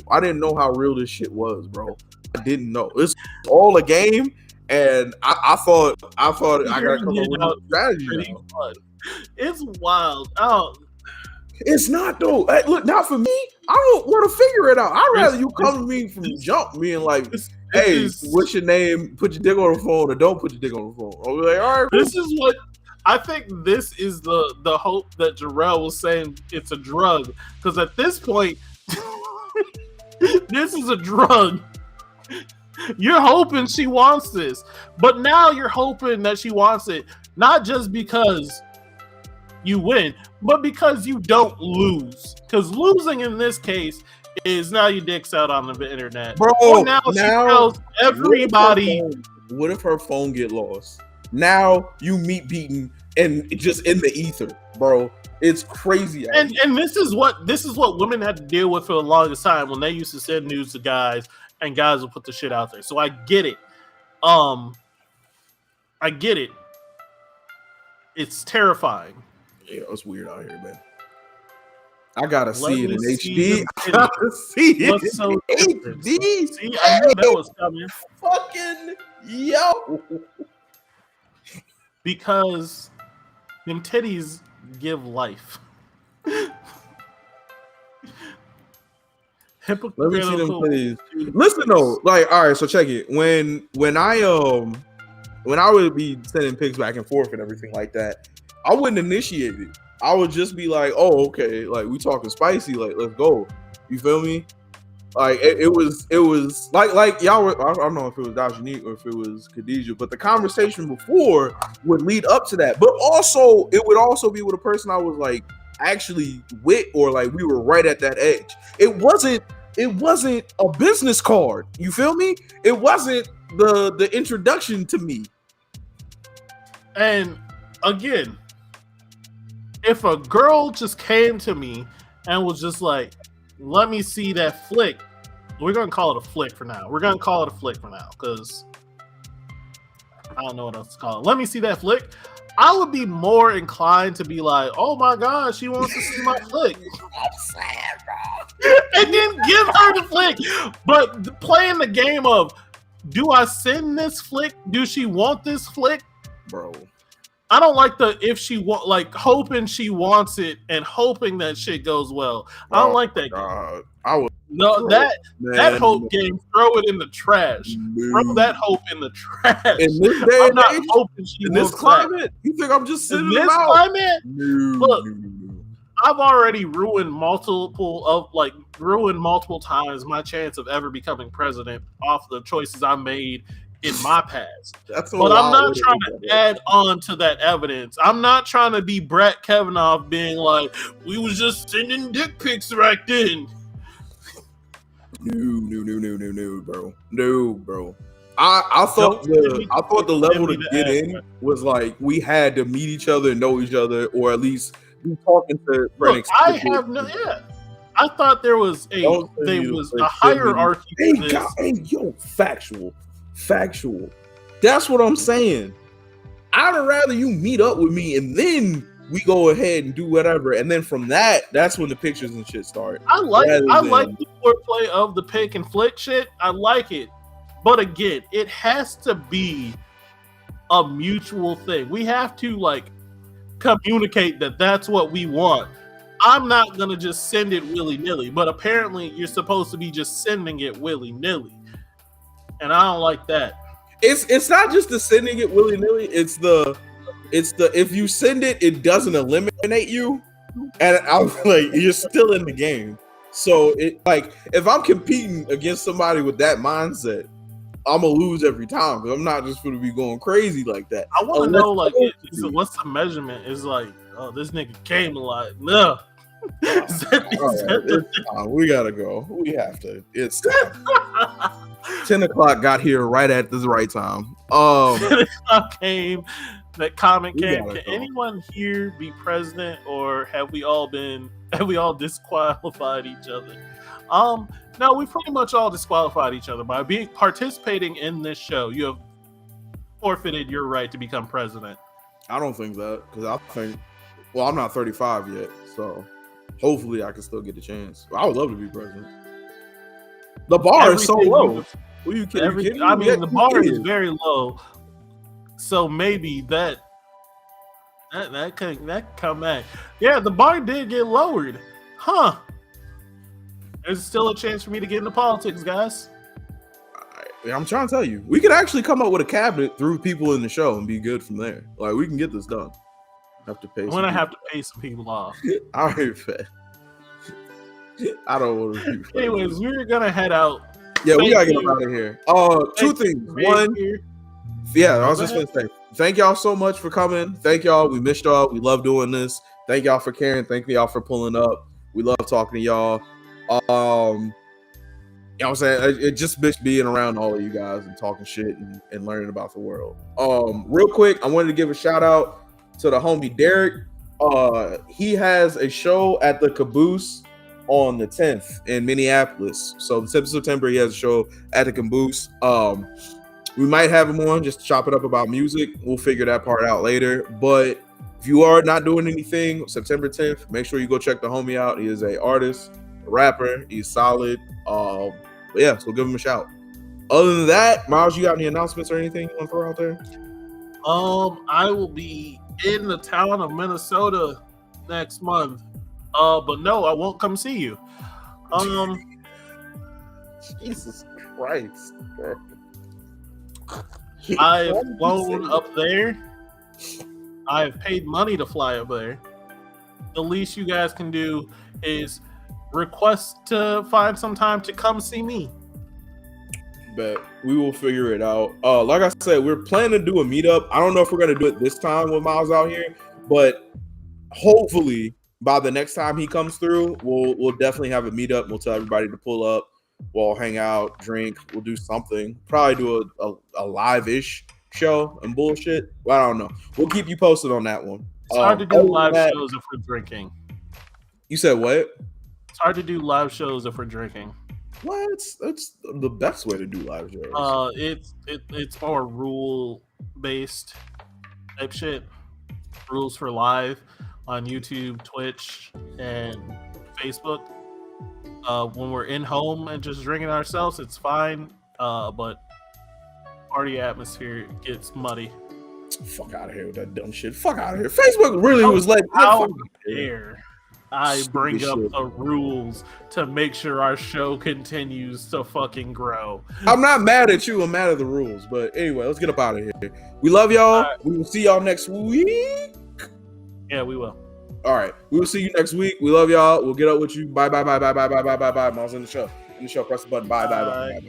how real this shit was, bro. I didn't know. It's all a game, and I thought I gotta come up with a strategy now. It's wild. Oh, it's not though. Hey, look, not for me. I don't want to figure it out. I'd rather you come to me from jump, being like, "Hey, what's your name? Put your dick on the phone, or don't put your dick on the phone." I'll be like, "All right." This is what I think. This is the hope that Jarrell was saying. It's a drug because at this point, this is a drug. You're hoping she wants this, but now you're hoping that she wants it not just because you win, but because you don't lose. Because losing in this case is now your dick's out on the internet. Bro, now she tells everybody. What if her phone get lost? Now you meet beaten and just in the ether, bro. It's crazy. And this is what women had to deal with for the longest time when they used to send news to guys and guys would put the shit out there. So I get it. I get it. It's terrifying. Yeah, it's weird out here, man. I gotta see it in HD. I gotta see it in HD. See, I knew that was coming. Fucking yo. Because them titties give life. Let me see them titties. Listen though, like, all right, so check it. When I would be sending pics back and forth and everything like that, I wouldn't initiate it. I would just be like, oh, okay, like we talking spicy, like let's go. You feel me? Like it was like y'all were, I don't know if it was Dajanique or if it was Khadijah, but the conversation before would lead up to that. But also it would also be with a person I was like actually with, or like we were right at that edge. It wasn't a business card. You feel me? It wasn't the introduction to me. And again, if a girl just came to me and was just like, let me see that flick, we're going to call it a flick for now. Because I don't know what else to call it. Let me see that flick. I would be more inclined to be like, oh my God, she wants to see my flick. And then give her the flick. But playing the game of, do I send this flick? Do she want this flick? Bro. I don't like the if she want, like hoping she wants it and hoping that shit goes well. I don't like that game. I would that hope game. Throw it in the trash. Throw that hope in the trash. In this day I'm not hoping she in this climate. You think I'm just sitting in this out? climate? No, look, no. I've already ruined multiple times my chance of ever becoming president off the choices I made in my past. But I'm not trying to add on to that evidence. I'm not trying to be Brett Kavanaugh being like, we was just sending dick pics right then. No, bro. No, bro. I thought the level to get in was like we had to meet each other and know each other, or at least be talking to friends. I thought there was a hierarchy. Hey, yo, factual. That's what I'm saying. I'd rather you meet up with me and then we go ahead and do whatever, and then from that's when the pictures and shit start. I like the foreplay of the pick and flick shit. I like it, But again, it has to be a mutual thing. We have to like communicate that that's what we want. I'm not gonna just send it willy-nilly, but apparently you're supposed to be just sending it willy-nilly. And I don't like that. It's not just the sending it willy-nilly, it's the if you send it, it doesn't eliminate you. And I'm like, you're still in the game. So it like if I'm competing against somebody with that mindset, I'm gonna lose every time because I'm not just gonna be going crazy like that. I want to know like what's the measurement? Is like, oh, this nigga came a lot. No. We gotta go. We have to. It's 10 o'clock got here right at the right time. 10 o'clock came. That comment came. Can go. Anyone here be president, or have we all disqualified each other? No, we pretty much all disqualified each other by participating in this show. You have forfeited your right to become president. I don't think that because I think, well, I'm not 35 yet, so hopefully I can still get a chance. I would love to be president. The bar is so low. Who you kidding? I mean, the bar is very low. So maybe that can come back. Yeah, the bar did get lowered. Huh. There's still a chance for me to get into politics, guys. I'm trying to tell you. We could actually come up with a cabinet through people in the show and be good from there. Like, we can get this done. Have to pay. When I have to pay some people off. All right, fat. I don't want to. Anyways, we're going to head out. Yeah, we got to get out of here. Two things. One. Yeah, I was just going to say, thank y'all so much for coming. Thank y'all. We missed y'all. We love doing this. Thank y'all for caring. Thank y'all for pulling up. We love talking to y'all. You know what I'm saying? It just missed being around all of you guys and talking shit and learning about the world. Real quick, I wanted to give a shout out to the homie Derek. He has a show at the Caboose on the 10th in Minneapolis. So the 10th of September, he has a show at the Caboose. We might have him on just to chop it up about music. We'll figure that part out later. But if you are not doing anything, September 10th, make sure you go check the homie out. He is an artist, a rapper. He's solid. But yeah, so give him a shout. Other than that, Miles, you got any announcements or anything you want to throw out there? I will be in the town of Minnesota next month. But no, I won't come see you. Jesus Christ, bro. I've flown up there. I've paid money to fly up there. The least you guys can do is request to find some time to come see me. Bet we will figure it out. Like I said, we're planning to do a meetup. I don't know if we're gonna do it this time with Miles out here, but hopefully by the next time he comes through, we'll definitely have a meetup. We'll tell everybody to pull up. We'll hang out, drink. We'll do something. Probably do a live-ish show and bullshit. Well, I don't know. We'll keep you posted on that one. It's hard to do live shows if we're drinking. You said what? It's hard to do live shows if we're drinking. What? It's the best way to do live shows. It's more rule based type shit. Rules for live on YouTube, Twitch, and Facebook. When we're in home and just drinking ourselves, it's fine. But party atmosphere gets muddy. Fuck out of here with that dumb shit. Fuck out of here. Facebook really was like, how dare I bring up the rules to make sure our show continues to fucking grow. I'm not mad at you. I'm mad at the rules. But anyway, let's get up out of here. We love y'all. Right. We will see y'all next week. Yeah, we will. All right. We will see you next week. We love y'all. We'll get up with you. Bye, bye, bye, bye, bye, bye, bye, bye, bye. Miles in the show. In the show. Press the button. Bye, bye, bye, bye, bye.